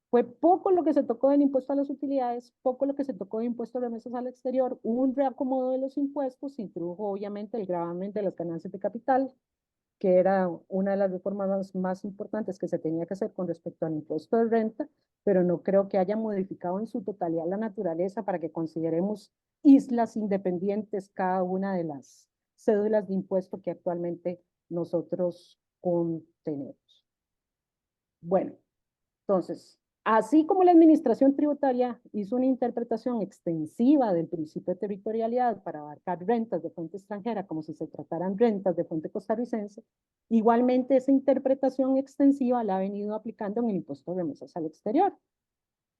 Speaker 4: fue poco lo que se tocó del impuesto a las utilidades, poco lo que se tocó de impuesto de remesas al exterior, hubo un reacomodo de los impuestos, se introdujo obviamente el gravamen de las ganancias de capital, que era una de las reformas más importantes que se tenía que hacer con respecto al impuesto de renta, pero no creo que haya modificado en su totalidad la naturaleza para que consideremos islas independientes cada una de las cédulas de impuesto que actualmente nosotros contenemos. Bueno, entonces, así como la administración tributaria hizo una interpretación extensiva del principio de territorialidad para abarcar rentas de fuente extranjera como si se trataran rentas de fuente costarricense, igualmente esa interpretación extensiva la ha venido aplicando en el impuesto de remesas al exterior.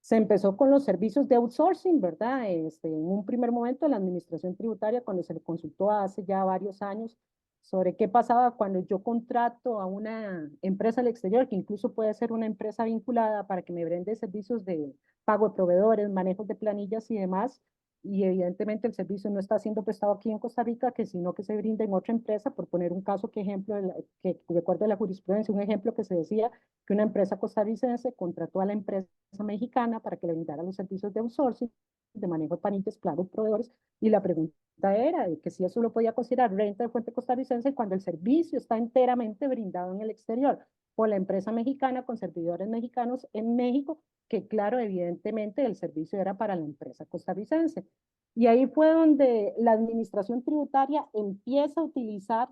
Speaker 4: Se empezó con los servicios de outsourcing, ¿verdad? En un primer momento la administración tributaria, cuando se le consultó hace ya varios años sobre qué pasaba cuando yo contrato a una empresa al exterior, que incluso puede ser una empresa vinculada para que me brinde servicios de pago de proveedores, manejos de planillas y demás, y evidentemente el servicio no está siendo prestado aquí en Costa Rica, sino que se brinda en otra empresa, por poner un caso que de acuerdo a la jurisprudencia, un ejemplo que se decía que una empresa costarricense contrató a la empresa mexicana para que le brindara los servicios de outsourcing, de manejo de planillas, claro, proveedores, y la pregunta era de que si eso lo podía considerar renta de fuente costarricense cuando el servicio está enteramente brindado en el exterior por la empresa mexicana con servidores mexicanos en México, que claro, evidentemente el servicio era para la empresa costarricense. Y ahí fue donde la administración tributaria empieza a utilizar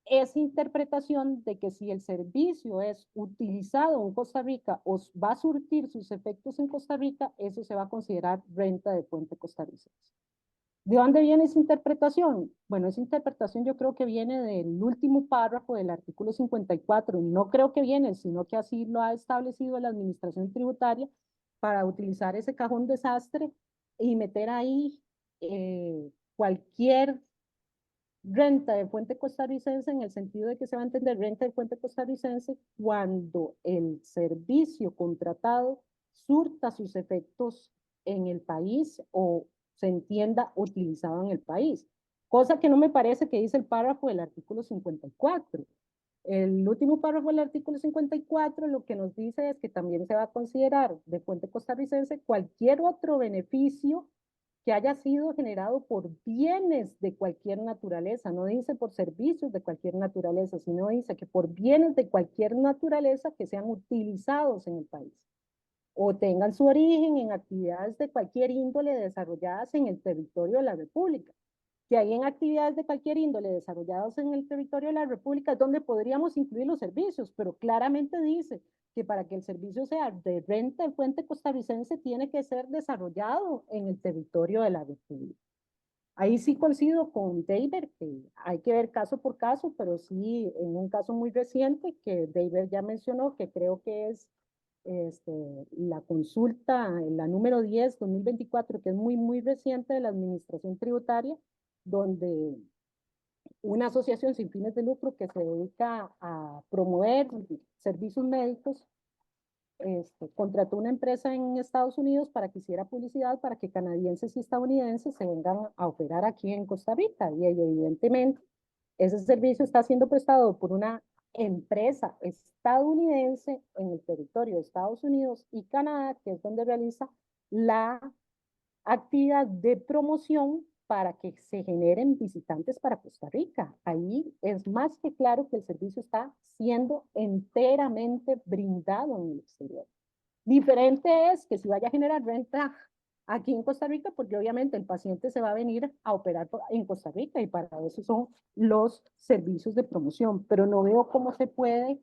Speaker 4: esa interpretación de que si el servicio es utilizado en Costa Rica o va a surtir sus efectos en Costa Rica, eso se va a considerar renta de fuente costarricense. ¿De dónde viene esa interpretación? Bueno, esa interpretación yo creo que viene del último párrafo del artículo 54. No creo que viene, sino que así lo ha establecido la administración tributaria para utilizar ese cajón desastre y meter ahí cualquier renta de fuente costarricense en el sentido de que se va a entender renta de fuente costarricense cuando el servicio contratado surta sus efectos en el país o se entienda utilizado en el país. Cosa que no me parece que dice el párrafo del artículo 54. El último párrafo del artículo 54 lo que nos dice es que también se va a considerar de fuente costarricense cualquier otro beneficio que haya sido generado por bienes de cualquier naturaleza, no dice por servicios de cualquier naturaleza, sino dice que por bienes de cualquier naturaleza que sean utilizados en el país o tengan su origen en actividades de cualquier índole desarrolladas en el territorio de la República. Que hay en actividades de cualquier índole desarrolladas en el territorio de la República, donde podríamos incluir los servicios, pero claramente dice que para que el servicio sea de renta de fuente costarricense tiene que ser desarrollado en el territorio de la República. Ahí sí coincido con David, que hay que ver caso por caso, pero sí en un caso muy reciente que David ya mencionó, que creo que es la consulta, la número 10, 2024, que es muy reciente de la Administración Tributaria, donde una asociación sin fines de lucro que se dedica a promover servicios médicos contrató una empresa en Estados Unidos para que hiciera publicidad para que canadienses y estadounidenses se vengan a operar aquí en Costa Rica. Y evidentemente ese servicio está siendo prestado por una empresa estadounidense en el territorio de Estados Unidos y Canadá, que es donde realiza la actividad de promoción para que se generen visitantes para Costa Rica. Ahí es más que claro que el servicio está siendo enteramente brindado en el exterior. Diferente es que si vaya a generar renta aquí en Costa Rica, porque obviamente el paciente se va a venir a operar en Costa Rica y para eso son los servicios de promoción, pero no veo cómo se puede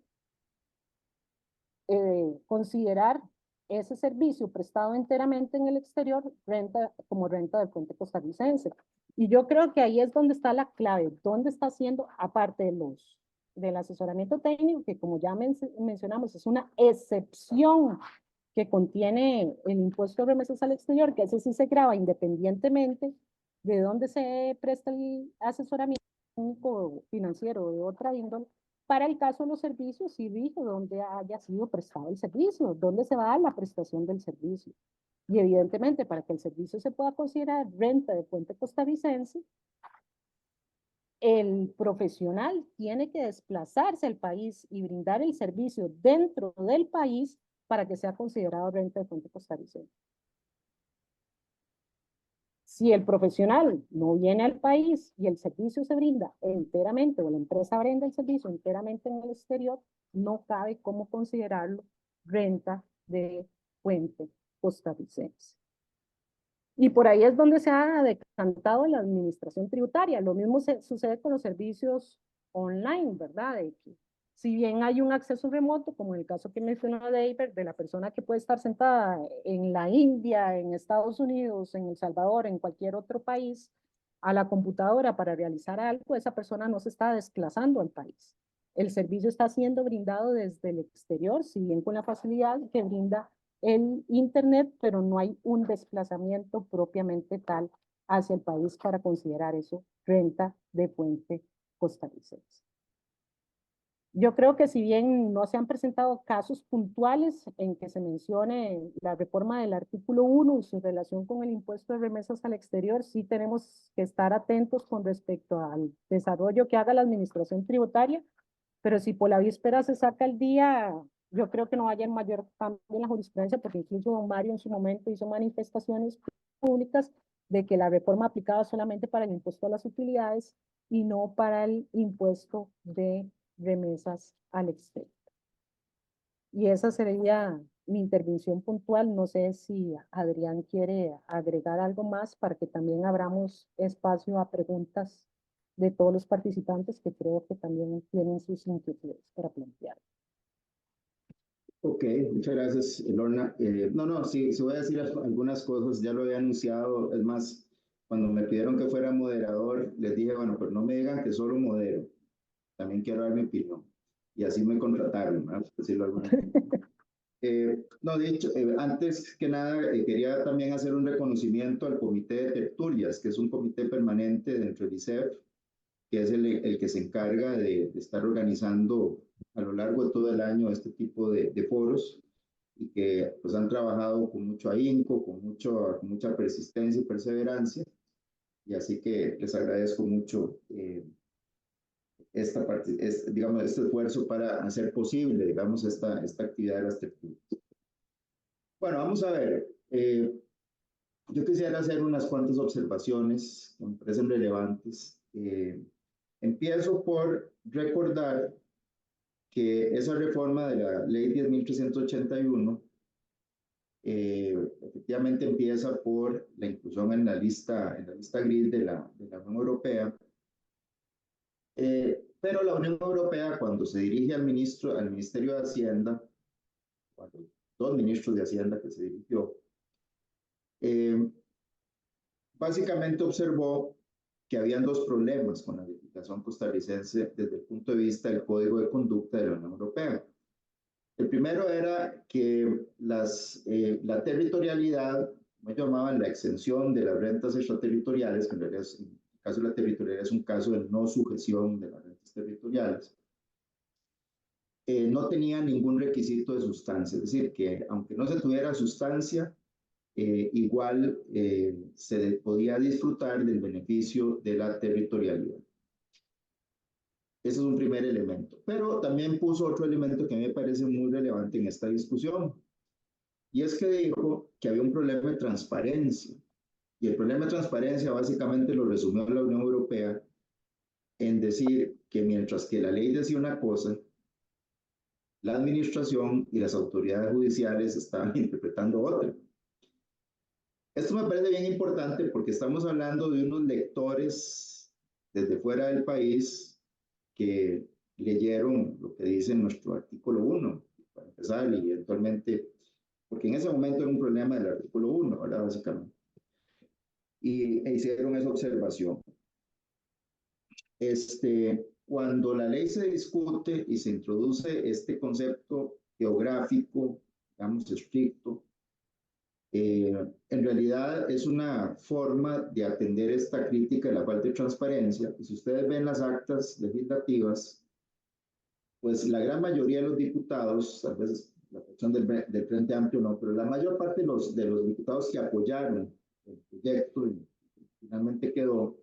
Speaker 4: considerar ese servicio prestado enteramente en el exterior como renta de fuente costarricense. Y yo creo que ahí es donde está la clave, donde está haciendo, aparte del asesoramiento técnico, que como ya mencionamos, es una excepción que contiene el impuesto de remesas al exterior, que ese sí se grava independientemente de dónde se presta el asesoramiento financiero de otra índole. Para el caso de los servicios, sí rige donde haya sido prestado el servicio, dónde se va a dar la prestación del servicio. Y evidentemente, para que el servicio se pueda considerar renta de fuente costarricense, el profesional tiene que desplazarse al país y brindar el servicio dentro del país para que sea considerado renta de fuente costarricense. Si el profesional no viene al país y el servicio se brinda enteramente, o la empresa brinda el servicio enteramente en el exterior, no cabe cómo considerarlo renta de fuente costarricense. Y por ahí es donde se ha decantado la administración tributaria. Lo mismo sucede con los servicios online, ¿verdad? De que si bien hay un acceso remoto, como en el caso que mencionó David, de la persona que puede estar sentada en la India, en Estados Unidos, en El Salvador, en cualquier otro país, a la computadora para realizar algo, esa persona no se está desplazando al país. El servicio está siendo brindado desde el exterior, si bien con la facilidad que brinda el Internet, pero no hay un desplazamiento propiamente tal hacia el país para considerar eso renta de fuente costarricense. Yo creo que si bien no se han presentado casos puntuales en que se mencione la reforma del artículo 1 y su relación con el impuesto de remesas al exterior, sí tenemos que estar atentos con respecto al desarrollo que haga la administración tributaria, pero si por la víspera se saca el día, yo creo que no haya mayor cambio en la jurisprudencia, porque incluso don Mario en su momento hizo manifestaciones públicas de que la reforma aplicaba solamente para el impuesto a las utilidades y no para el impuesto de remesas al exterior. Y esa sería mi intervención puntual. No sé si Adrián quiere agregar algo más para que también abramos espacio a preguntas de todos los participantes que creo que también tienen sus inquietudes para plantear.
Speaker 1: Ok, muchas gracias, Lorna. Sí voy a decir algunas cosas, ya lo había anunciado, es más, cuando me pidieron que fuera moderador, les dije, bueno, pero no me digan que solo modero, también quiero dar mi opinión. Y así me contrataron, ¿no? Por decirlo alguna antes que nada, quería también hacer un reconocimiento al Comité de Tertulias, que es un comité permanente dentro del ICEF, que es el que se encarga de estar organizando a lo largo de todo el año este tipo de foros y que pues han trabajado con mucho ahínco, con mucha persistencia y perseverancia. Y así que les agradezco mucho digamos, este esfuerzo para hacer posible, digamos, esta actividad de las tertulias. Bueno, vamos a ver. Yo quisiera hacer unas cuantas observaciones que me parecen relevantes. Empiezo por recordar que esa reforma de la ley 10.381 efectivamente empieza por la inclusión en la lista gris de la Unión Europea. Pero la Unión Europea, cuando se dirige al Ministerio de Hacienda, dos ministros de Hacienda que se dirigió, básicamente observó que habían dos problemas con la legislación costarricense desde el punto de vista del Código de Conducta de la Unión Europea. El primero era que la territorialidad, como llamaban, la exención de las rentas extraterritoriales, que en realidad en el caso de la territorialidad es un caso de no sujeción de las rentas territoriales, no tenía ningún requisito de sustancia, es decir, que aunque no se tuviera sustancia, igual se podía disfrutar del beneficio de la territorialidad. Ese es un primer elemento. Pero también puso otro elemento que a mí me parece muy relevante en esta discusión. Y es que dijo que había un problema de transparencia. Y el problema de transparencia básicamente lo resumió la Unión Europea en decir que mientras que la ley decía una cosa, la administración y las autoridades judiciales estaban interpretando otra. Esto me parece bien importante porque estamos hablando de unos lectores desde fuera del país que leyeron lo que dice nuestro artículo 1, para empezar, y eventualmente, porque en ese momento era un problema del artículo 1, ¿verdad? Básicamente. E hicieron esa observación. Cuando la ley se discute y se introduce este concepto geográfico, digamos, estricto, en realidad es una forma de atender esta crítica de la falta de transparencia. Y si ustedes ven las actas legislativas, pues la gran mayoría de los diputados, tal vez la cuestión del Frente Amplio no, pero la mayor parte de los diputados que apoyaron el proyecto y finalmente quedó,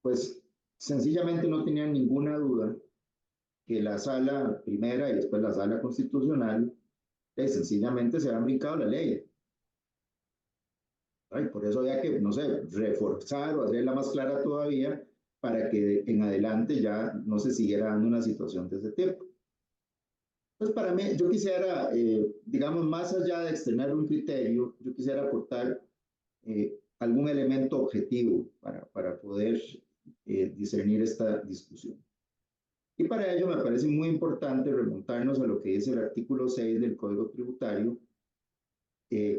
Speaker 1: pues sencillamente no tenían ninguna duda que la sala primera y después la sala constitucional sencillamente se han brincado la ley. Ay, por eso había que, no sé, reforzar o hacerla más clara todavía para que en adelante ya no se siguiera dando una situación de ese tipo. Pues para mí, yo quisiera, digamos, más allá de externar un criterio, yo quisiera aportar algún elemento objetivo para poder discernir esta discusión. Y para ello me parece muy importante remontarnos a lo que dice el artículo 6 del Código Tributario,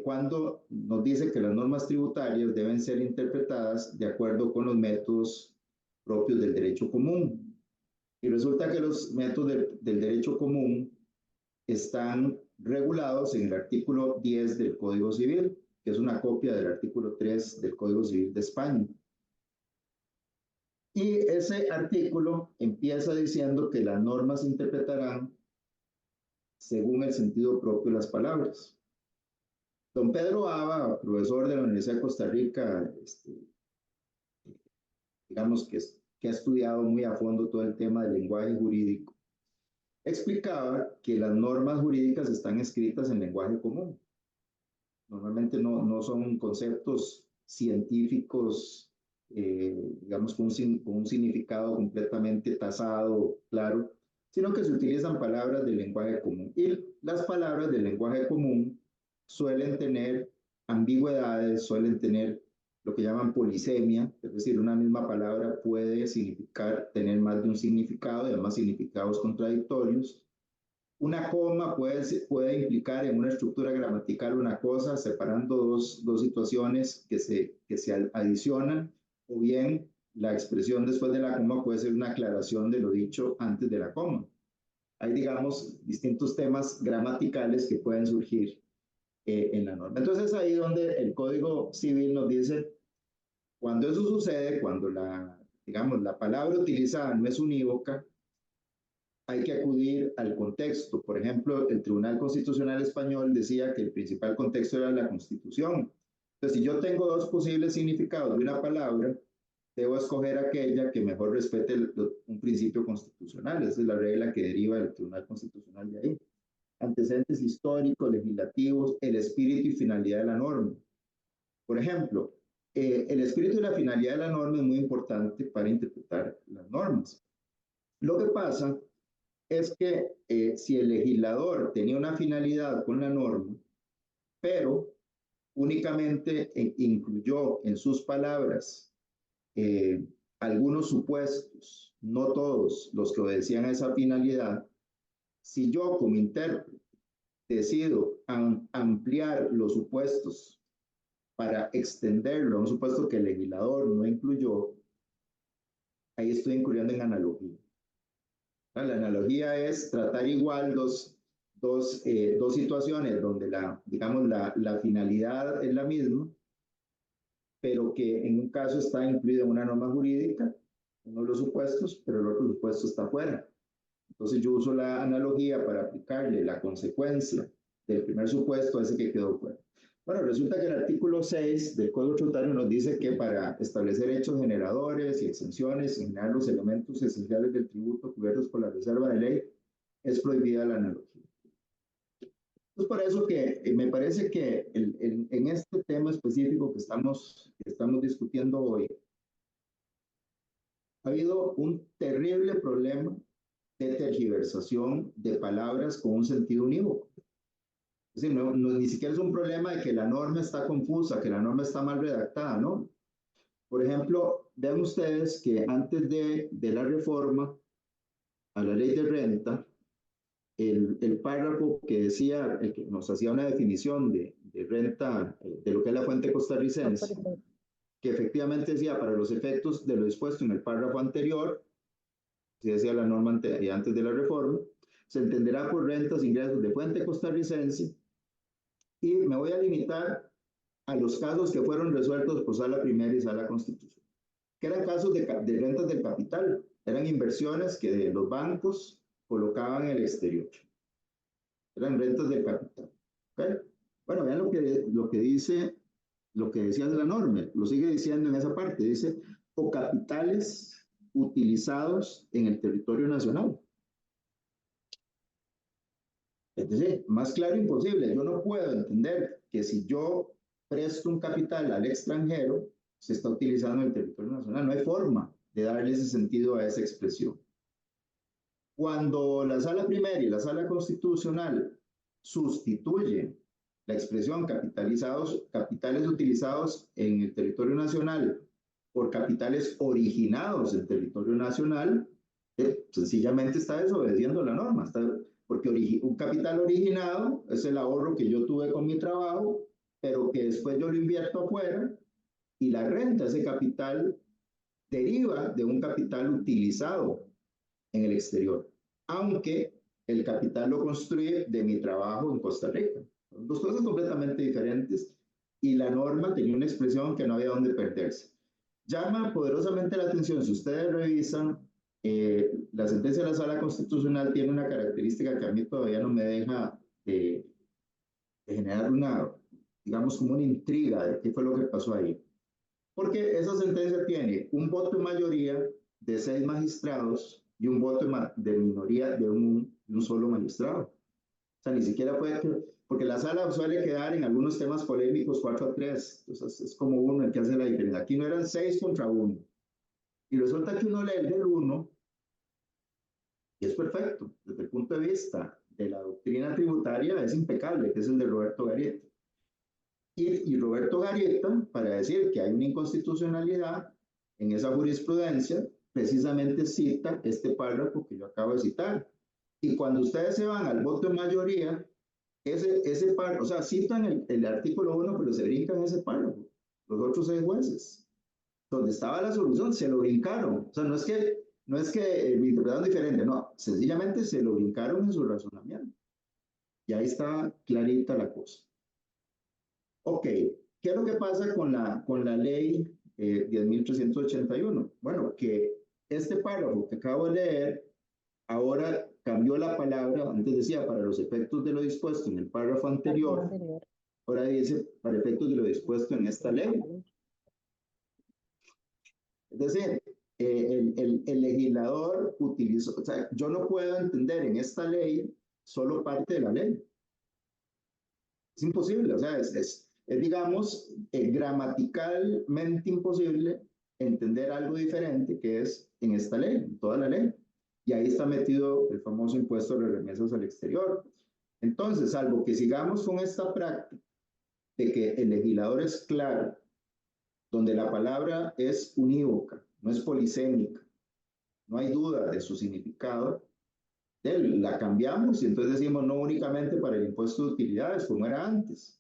Speaker 1: cuando nos dice que las normas tributarias deben ser interpretadas de acuerdo con los métodos propios del derecho común. Y resulta que los métodos del derecho común están regulados en el artículo 10 del Código Civil, que es una copia del artículo 3 del Código Civil de España. Y ese artículo empieza diciendo que las normas se interpretarán según el sentido propio de las palabras. Don Pedro Aba, profesor de la Universidad de Costa Rica, digamos que ha estudiado muy a fondo todo el tema del lenguaje jurídico, explicaba que las normas jurídicas están escritas en lenguaje común. Normalmente no son conceptos científicos, digamos, con un significado completamente tasado, claro, sino que se utilizan palabras del lenguaje común. Y las palabras del lenguaje común suelen tener ambigüedades, suelen tener lo que llaman polisemia, es decir, una misma palabra puede tener más de un significado y además significados contradictorios. Una coma puede implicar en una estructura gramatical una cosa, separando dos situaciones que se adicionan, o bien la expresión después de la coma puede ser una aclaración de lo dicho antes de la coma. Hay, digamos, distintos temas gramaticales que pueden surgir en la norma. Entonces, ahí donde el Código Civil nos dice, cuando eso sucede, cuando digamos, la palabra utilizada no es unívoca, hay que acudir al contexto. Por ejemplo, el Tribunal Constitucional Español decía que el principal contexto era la Constitución. Entonces, si yo tengo dos posibles significados de una palabra, debo escoger aquella que mejor respete un principio constitucional. Esa es la regla que deriva del Tribunal Constitucional de ahí. Antecedentes históricos, legislativos, el espíritu y finalidad de la norma. Por ejemplo, el espíritu y la finalidad de la norma es muy importante para interpretar las normas. Lo que pasa es que si el legislador tenía una finalidad con la norma, pero únicamente incluyó en sus palabras algunos supuestos, no todos los que obedecían a esa finalidad, si yo como intérprete decido ampliar los supuestos para extenderlo a un supuesto que el legislador no incluyó, ahí estoy incluyendo en analogía. La analogía es tratar igual dos situaciones donde digamos, la finalidad es la misma, pero que en un caso está incluida en una norma jurídica, uno de los supuestos, pero el otro supuesto está fuera. Entonces yo uso la analogía para aplicarle la consecuencia del primer supuesto a ese que quedó fuera. Bueno, resulta que el artículo 6 del Código Tributario nos dice que para establecer hechos generadores y exenciones, en general los elementos esenciales del tributo cubiertos por la reserva de ley, es prohibida la analogía. Es por eso que me parece que en este tema específico que estamos discutiendo hoy, ha habido un terrible problema de tergiversación de palabras con un sentido unívoco. Es decir, ni siquiera es un problema de que la norma está confusa, que la norma está mal redactada, ¿no? Por ejemplo, vean ustedes que antes de la reforma a la ley de renta, el párrafo que decía, el que nos hacía una definición de renta, de lo que es la fuente costarricense, que efectivamente decía, para los efectos de lo dispuesto en el párrafo anterior, si decía la norma antes de la reforma, se entenderá por rentas, ingresos de fuente costarricense, y me voy a limitar a los casos que fueron resueltos por Sala Primera y Sala Constitucional, que eran casos de rentas del capital, eran inversiones que los bancos colocaban en el exterior, eran rentas del capital. ¿Okay? Bueno, vean lo que decía de la norma, lo sigue diciendo en esa parte, dice, o capitales utilizados en el territorio nacional. Es decir, más claro imposible. Yo no puedo entender que si yo presto un capital al extranjero, se está utilizando en el territorio nacional. No hay forma de darle ese sentido a esa expresión. Cuando la Sala Primera y la Sala Constitucional sustituyen la expresión capitales utilizados en el territorio nacional por capitales originados en territorio nacional, sencillamente está desobedeciendo la norma, porque un capital originado es el ahorro que yo tuve con mi trabajo, pero que después yo lo invierto afuera, y la renta, ese capital, deriva de un capital utilizado en el exterior, aunque el capital lo construye de mi trabajo en Costa Rica. Son dos cosas completamente diferentes, y la norma tenía una expresión que no había dónde perderse. Llama poderosamente la atención, si ustedes revisan, la sentencia de la Sala Constitucional tiene una característica que a mí todavía no me deja de generar una, digamos, como una intriga de qué fue lo que pasó ahí. Porque esa sentencia tiene un voto de mayoría de 6 magistrados y un voto de minoría de un solo magistrado. O sea, ni siquiera puede que, porque la sala suele quedar en algunos temas polémicos 4-3, entonces es como uno el que hace la diferencia. Aquí no eran 6 contra 1. Y resulta que uno lee el del 1 y es perfecto. Desde el punto de vista de la doctrina tributaria es impecable, que es el de Roberto Garrieta. Y Roberto Garrieta, para decir que hay una inconstitucionalidad en esa jurisprudencia, precisamente cita este párrafo que yo acabo de citar. Y cuando ustedes se van al voto de mayoría, ese párrafo, o sea, citan el artículo 1, pero se brincan ese párrafo. Los otros 6 jueces, donde estaba la solución, se lo brincaron. O sea, no es que lo interpretaron diferente, no, sencillamente se lo brincaron en su razonamiento. Y ahí está clarita la cosa. Ok, ¿qué es lo que pasa con la ley 10.381? Bueno, que este párrafo que acabo de leer ahora cambió la palabra, antes decía para los efectos de lo dispuesto en el párrafo anterior, ahora dice para efectos de lo dispuesto en esta ley. Es decir, el legislador utilizó, o sea, yo no puedo entender en esta ley solo parte de la ley. Es imposible, o sea, digamos, gramaticalmente imposible entender algo diferente que es en esta ley, en toda la ley. Y ahí está metido el famoso impuesto de remesas al exterior. Entonces, salvo que sigamos con esta práctica de que el legislador es claro, donde la palabra es unívoca, no es polisémica, no hay duda de su significado, la cambiamos y entonces decimos no únicamente para el impuesto de utilidades, como era antes.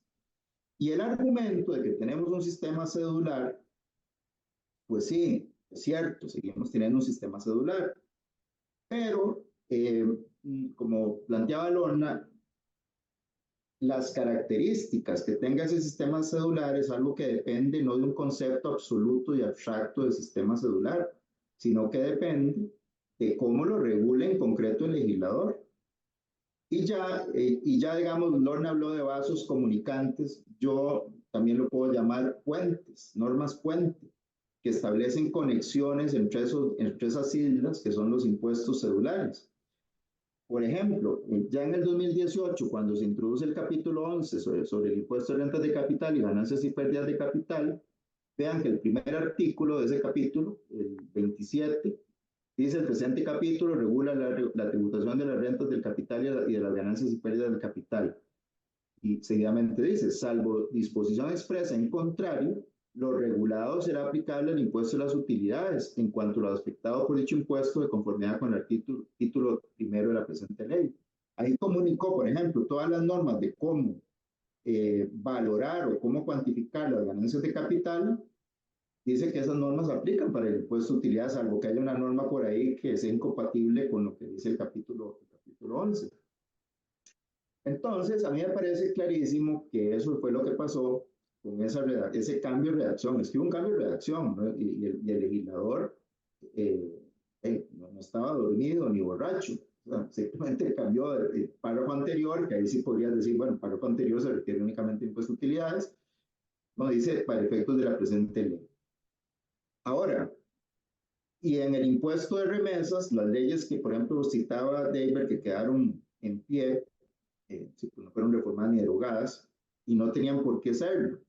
Speaker 1: Y el argumento de que tenemos un sistema cedular, pues sí, es cierto, seguimos teniendo un sistema cedular, pero como planteaba Lorna, las características que tenga ese sistema cedular es algo que depende no de un concepto absoluto y abstracto del sistema cedular, sino que depende de cómo lo regule en concreto el legislador. Y ya, digamos, Lorna habló de vasos comunicantes, yo también lo puedo llamar puentes, normas puente, que establecen conexiones entre esas islas que son los impuestos cedulares. Por ejemplo, ya en el 2018, cuando se introduce el capítulo 11 sobre el impuesto de rentas de capital y ganancias y pérdidas de capital, vean que el primer artículo de ese capítulo, el 27, dice: el presente capítulo regula la tributación de las rentas del capital y de las ganancias y pérdidas del capital. Y seguidamente dice: salvo disposición expresa en contrario, lo regulado será aplicable al impuesto de las utilidades en cuanto a lo afectado por dicho impuesto de conformidad con el título primero de la presente ley. Ahí comunicó, por ejemplo, todas las normas de cómo valorar o cómo cuantificar las ganancias de capital. Dice que esas normas aplican para el impuesto de utilidades, salvo que haya una norma por ahí que sea incompatible con lo que dice el capítulo 11. Entonces, a mí me parece clarísimo que eso fue lo que pasó con ese cambio de redacción. Es que hubo un cambio de redacción, ¿no? y el legislador no estaba dormido ni borracho. O sea, simplemente cambió el párrafo anterior, que ahí sí podrías decir, bueno, el párrafo anterior se refiere únicamente a impuesto de utilidades. No, dice para efectos de la presente ley. Ahora, y en el impuesto de remesas, las leyes que, por ejemplo, citaba David, que quedaron en pie, no fueron reformadas ni derogadas, y no tenían por qué serlo.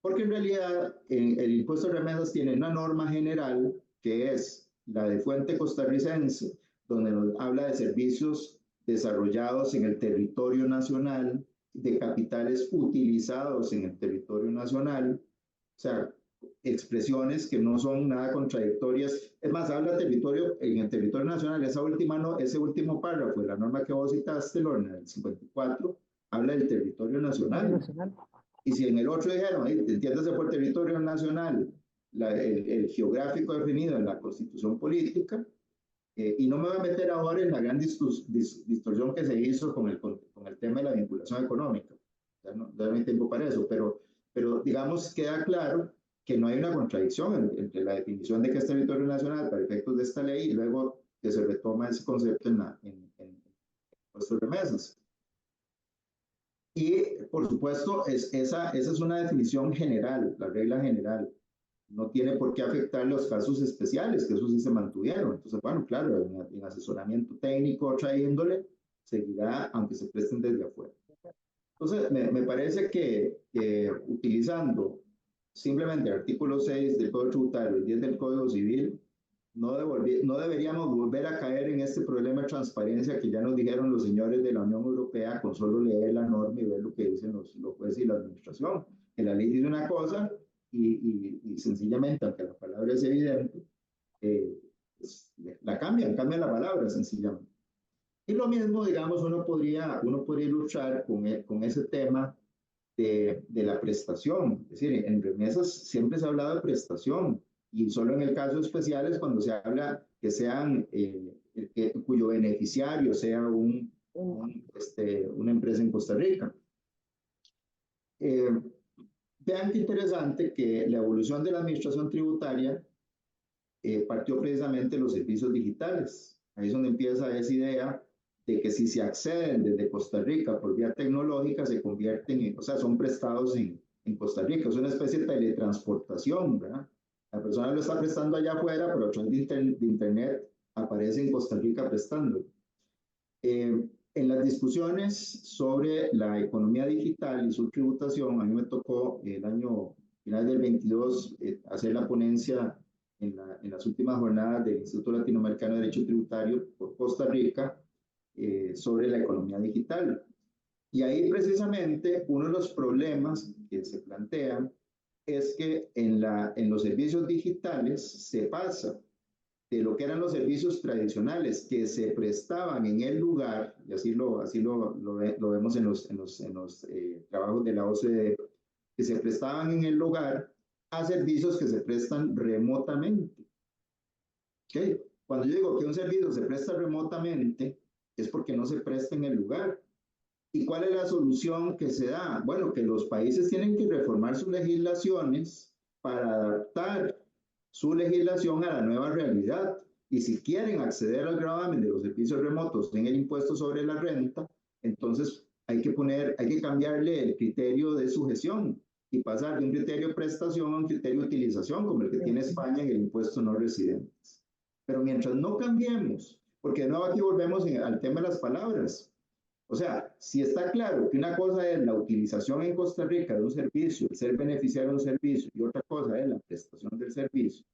Speaker 1: Porque en realidad el impuesto de remesas tiene una norma general que es la de fuente costarricense, donde nos habla de servicios desarrollados en el territorio nacional, de capitales utilizados en el territorio nacional, o sea, expresiones que no son nada contradictorias. Es más, habla territorio, en el territorio nacional, ese último párrafo de la norma que vos citaste, Lorna, el 54, habla del territorio nacional. Y si en el otro dijeron, entiéndase por territorio nacional, el geográfico definido en la Constitución Política, y no me voy a meter ahora en la gran distorsión que se hizo con el tema de la vinculación económica. Ya no hay tiempo para eso, pero digamos queda claro que no hay una contradicción entre la definición de que es territorio nacional para efectos de esta ley y luego que se retoma ese concepto en nuestros remesas. Y, por supuesto, esa es una definición general, la regla general. No tiene por qué afectar los casos especiales, que esos sí se mantuvieron. Entonces, bueno, claro, en asesoramiento técnico, otra índole, seguirá, aunque se presten desde afuera. Entonces, me parece que utilizando simplemente el artículo 6 del Código Tributario y 10 del Código Civil, no deberíamos volver a caer en este problema de transparencia que ya nos dijeron los señores de la Unión Europea con solo leer la norma y ver lo que dicen los jueces y la administración. Que la ley dice una cosa y sencillamente, aunque la palabra es evidente, pues, cambian la palabra sencillamente. Y lo mismo, digamos, uno podría ilustrar con ese tema de la prestación. Es decir, en remesas siempre se ha hablado de prestación y solo en el caso especial es cuando se habla que sean, cuyo beneficiario sea una empresa en Costa Rica. Vean qué interesante que la evolución de la administración tributaria partió precisamente de los servicios digitales. Ahí es donde empieza esa idea de que si se acceden desde Costa Rica por vía tecnológica, se convierten en, o sea, son prestados en Costa Rica. Es una especie de teletransportación, ¿verdad? La persona lo está prestando allá afuera, pero a través de Internet aparece en Costa Rica prestando. En las discusiones sobre la economía digital y su tributación, a mí me tocó el año final del 22 hacer la ponencia en las últimas jornadas del Instituto Latinoamericano de Derecho Tributario por Costa Rica sobre la economía digital. Y ahí precisamente uno de los problemas que se plantean es que en los servicios digitales se pasa de lo que eran los servicios tradicionales que se prestaban en el lugar, y así lo vemos en los trabajos de la OCDE, que se prestaban en el lugar a servicios que se prestan remotamente. ¿Okay? Cuando yo digo que un servicio se presta remotamente, es porque no se presta en el lugar. ¿Y cuál es la solución que se da? Bueno, que los países tienen que reformar sus legislaciones para adaptar su legislación a la nueva realidad. Y si quieren acceder al gravamen de los servicios remotos en el impuesto sobre la renta, entonces hay que cambiarle el criterio de sujeción y pasar de un criterio de prestación a un criterio de utilización, como el que tiene España en el impuesto no residentes. Pero mientras no cambiemos, porque de nuevo aquí volvemos al tema de las palabras. O sea, si está claro que una cosa es la utilización en Costa Rica de un servicio, el ser beneficiario de un servicio, y otra cosa es la prestación del servicio.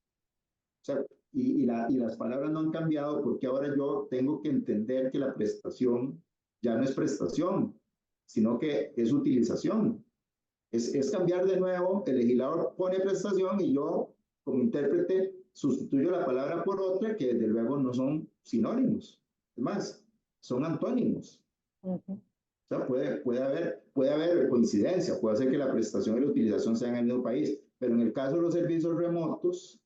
Speaker 1: O sea, y las palabras no han cambiado porque ahora yo tengo que entender que la prestación ya no es prestación, sino que es utilización. Es cambiar de nuevo, el legislador pone prestación y yo, como intérprete, sustituyo la palabra por otra que desde luego no son sinónimos. Es más, son antónimos. O sea, puede haber coincidencia, puede ser que la prestación y la utilización sean en el mismo país, pero en el caso de los servicios remotos,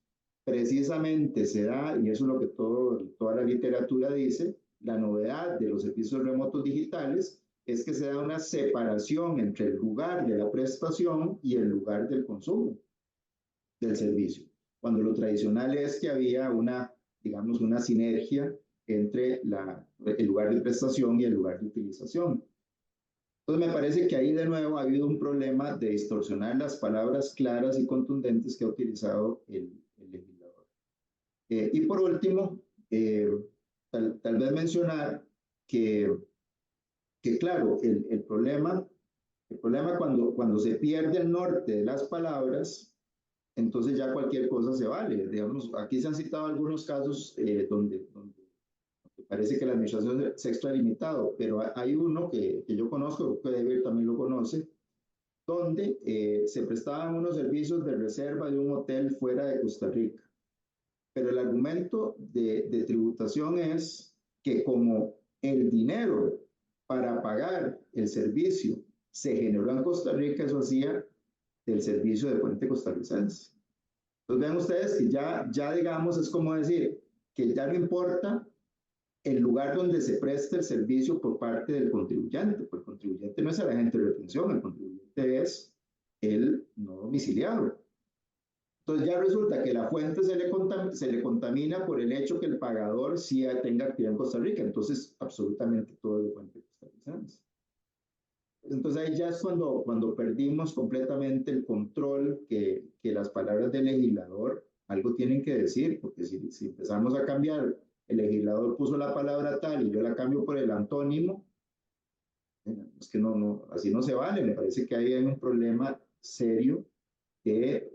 Speaker 1: precisamente se da, y eso es lo que toda la literatura dice, la novedad de los servicios remotos digitales es que se da una separación entre el lugar de la prestación y el lugar del consumo del servicio, cuando lo tradicional es que había digamos, una sinergia entre el lugar de prestación y el lugar de utilización. Entonces me parece que ahí de nuevo ha habido un problema de distorsionar las palabras claras y contundentes que ha utilizado el legislador. Y por último, tal vez mencionar que claro, el problema El problema cuando se pierde el norte de las palabras, entonces ya cualquier cosa se vale. Digamos, aquí se han citado algunos casos donde parece que la administración se ha extralimitado, pero hay uno que yo conozco, que David también lo conoce, donde se prestaban unos servicios de reserva de un hotel fuera de Costa Rica. Pero el argumento de tributación es que como el dinero para pagar el servicio se generó en Costa Rica, eso hacía del servicio de puente costarricense. Entonces vean ustedes que ya digamos es como decir que ya no importa el lugar donde se presta el servicio por parte del contribuyente, porque el contribuyente no es el agente de retención, el contribuyente es el no domiciliado. Entonces ya resulta que la fuente se le contamina por el hecho que el pagador sí tenga actividad en Costa Rica, entonces absolutamente todo es de fuente costarricense. Entonces ahí ya es cuando perdimos completamente el control que las palabras del legislador algo tienen que decir, porque si empezamos a cambiar, el legislador puso la palabra tal y yo la cambio por el antónimo, es que así no se vale. Me parece que ahí hay un problema serio que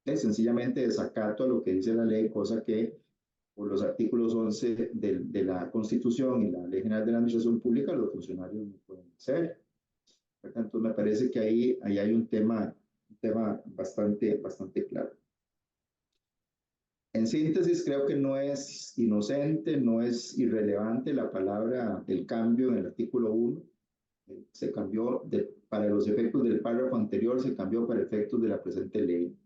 Speaker 1: es sencillamente desacato a lo que dice la ley, cosa que por los artículos 11 de la Constitución y la Ley General de la Administración Pública los funcionarios no pueden hacer. Por tanto, me parece que ahí hay un tema bastante claro. En síntesis, creo que no es inocente, no es irrelevante la palabra del cambio en el artículo 1. Se cambió para los efectos del párrafo anterior, se cambió para efectos de la presente ley.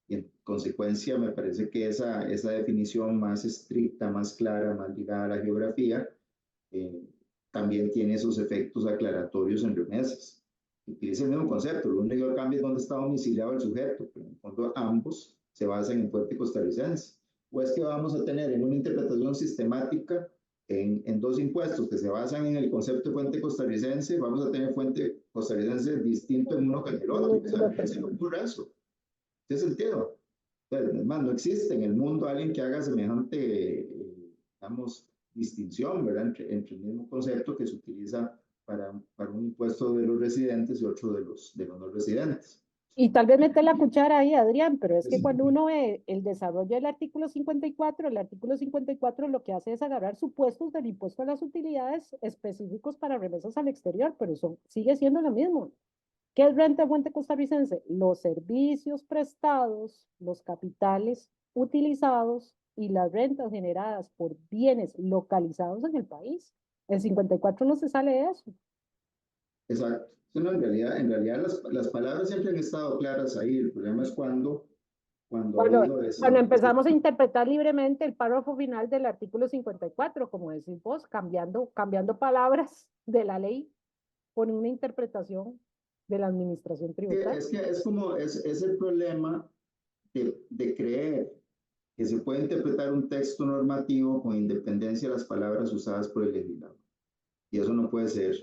Speaker 1: Y en consecuencia, me parece que esa definición más estricta, más clara, más ligada a la geografía, también tiene esos efectos aclaratorios en remesas. Utiliza el mismo concepto, lo único que cambia es dónde está domiciliado el sujeto, pero en el fondo ambos se basan en fuente costarricense. O es que vamos a tener en una interpretación sistemática en dos impuestos que se basan en el concepto de fuente costarricense, vamos a tener fuente costarricense distinto en uno que en el otro. O sea, ¿qué se le ocurre eso? ¿Qué sentido? Entonces, además, no existe en el mundo alguien que haga semejante, digamos, distinción, ¿verdad? Entre el mismo concepto que se utiliza para un impuesto de los residentes y otro de los no residentes.
Speaker 4: Y tal vez meter la cuchara ahí, Adrián, pero es que
Speaker 1: Sí.
Speaker 4: cuando uno ve el desarrollo del artículo 54, el artículo 54 lo que hace es agarrar supuestos del impuesto a las utilidades específicos para remesas al exterior, pero sigue siendo lo mismo. ¿Qué es renta fuente costarricense? Los servicios prestados, los capitales utilizados y las rentas generadas por bienes localizados en el país. El 54 no se sale de eso.
Speaker 1: Exacto. No, en realidad las palabras siempre han estado claras ahí. El problema es cuando
Speaker 4: Cuando empezamos a interpretar libremente el párrafo final del artículo 54, como decís vos, cambiando palabras de la ley por una interpretación de la administración tributaria.
Speaker 1: Es que es el problema de creer que se puede interpretar un texto normativo con independencia de las palabras usadas por el legislador. Y eso no puede ser.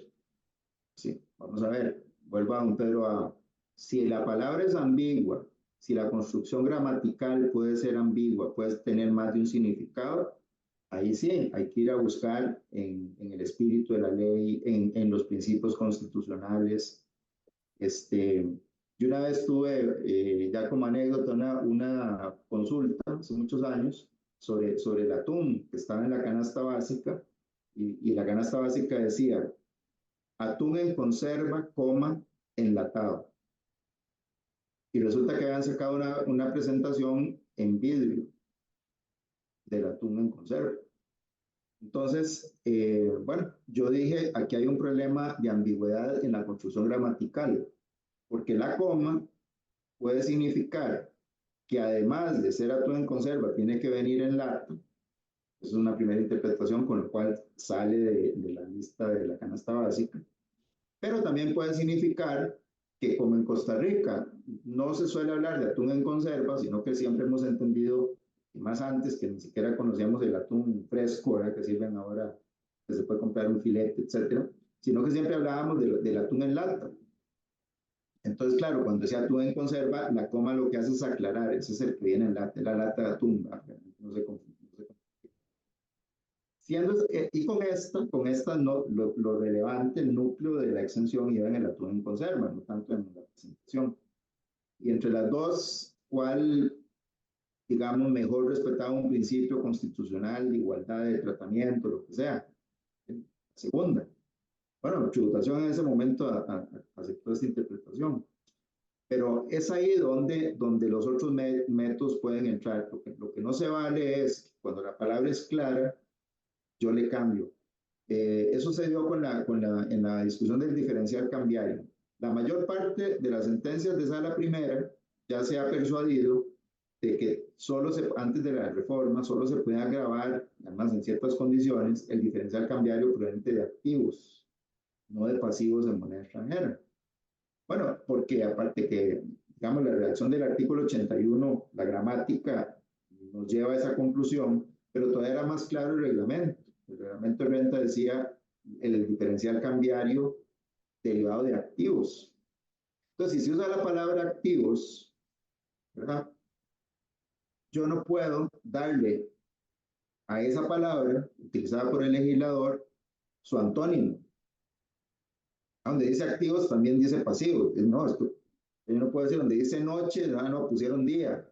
Speaker 1: Sí, vamos a ver, vuelva don Pedro a, si la palabra es ambigua, si la construcción gramatical puede ser ambigua, puede tener más de un significado, ahí sí, hay que ir a buscar en el espíritu de la ley, en los principios constitucionales. Yo una vez tuve, ya como anécdota, una consulta hace muchos años sobre el atún que estaba en la canasta básica y la canasta básica decía atún en conserva, enlatado. Y resulta que habían sacado una presentación en vidrio del atún en conserva. Entonces, bueno, yo dije, aquí hay un problema de ambigüedad en la construcción gramatical, porque la coma puede significar que además de ser atún en conserva, tiene que venir en lata. Esa es una primera interpretación con la cual sale de la lista de la canasta básica. Pero también puede significar que como en Costa Rica no se suele hablar de atún en conserva, sino que siempre hemos entendido, y más antes que ni siquiera conocíamos el atún fresco, ¿verdad? Que sirven ahora, que se puede comprar un filete, etcétera, sino que siempre hablábamos del atún en lata. Entonces, claro, cuando decía atún en conserva, la coma lo que hace es aclarar, ese es el que viene en lata, la lata de atún, ¿verdad? No se confunde. Y con esta no, lo relevante, el núcleo de la exención iba en el atún en conserva, no tanto en la presentación. Y entre las dos, ¿cuál, digamos, mejor respetaba un principio constitucional de igualdad de tratamiento, lo que sea? La segunda. Bueno, la tributación en ese momento aceptó esta interpretación. Pero es ahí donde los otros métodos pueden entrar. Lo que no se vale es, cuando la palabra es clara, yo le cambio. Eso se dio en la discusión del diferencial cambiario. La mayor parte de las sentencias de sala primera ya se ha persuadido de que antes de la reforma solo se puede agravar, además en ciertas condiciones, el diferencial cambiario proveniente de activos, no de pasivos en moneda extranjera. Bueno, porque aparte que, digamos, la redacción del artículo 81, la gramática nos lleva a esa conclusión, pero todavía era más claro el reglamento. El reglamento de renta decía el diferencial cambiario derivado de activos. Entonces, si se usa la palabra activos, ¿verdad? Yo no puedo darle a esa palabra utilizada por el legislador su antónimo. Donde dice activos también dice pasivos. No, yo no puedo decir donde dice noche, no, pusieron día.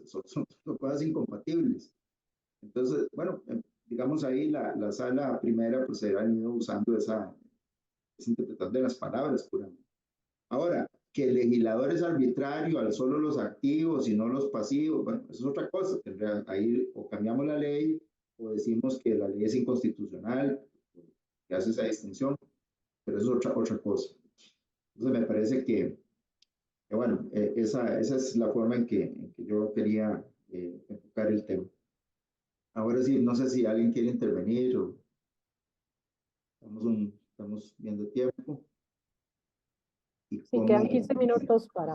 Speaker 1: Son cosas incompatibles. Entonces, bueno, digamos ahí la sala primera pues se ha ido usando esa interpretación de las palabras puramente. Ahora, que el legislador es arbitrario al solo los activos y no los pasivos, bueno, eso es otra cosa. Ahí o cambiamos la ley o decimos que la ley es inconstitucional, que hace esa distinción, pero eso es otra cosa. Entonces me parece que bueno, esa es la forma en que yo quería enfocar el tema. Ahora sí, no sé si alguien quiere intervenir o estamos viendo tiempo.
Speaker 4: Sí, quedan 15 minutos para...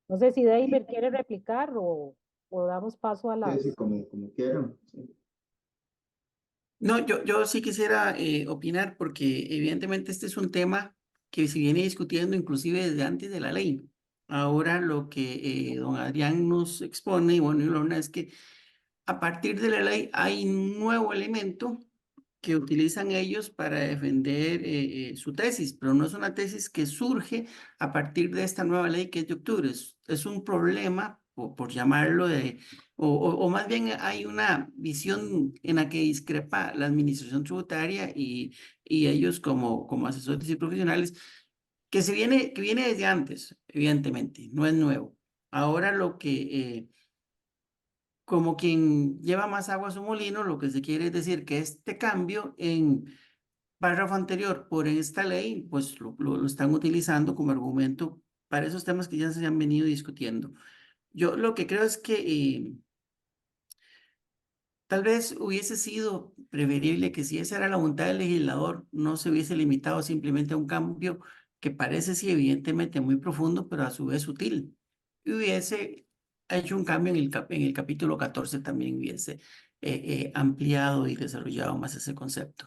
Speaker 4: No sé si David quiere replicar o damos paso a las...
Speaker 1: Sí, como quieran. Sí.
Speaker 2: No, yo sí quisiera opinar porque evidentemente este es un tema que se viene discutiendo inclusive desde antes de la ley. Ahora lo que don Adrián nos expone, y bueno, y Lorna, es que a partir de la ley hay un nuevo elemento que utilizan ellos para defender su tesis, pero no es una tesis que surge a partir de esta nueva ley que es de octubre, es un problema, por llamarlo, o más bien hay una visión en la que discrepa la administración tributaria y ellos como asesores y profesionales, que viene desde antes, evidentemente, no es nuevo. Ahora lo que como quien lleva más agua a su molino, lo que se quiere es decir que este cambio en párrafo anterior por esta ley, pues lo están utilizando como argumento para esos temas que ya se han venido discutiendo. Yo lo que creo es que tal vez hubiese sido preferible que si esa era la voluntad del legislador, no se hubiese limitado simplemente a un cambio que parece sí evidentemente muy profundo, pero a su vez sutil. Y hubiese hecho un cambio en el capítulo 14 también hubiese ampliado y desarrollado más ese concepto.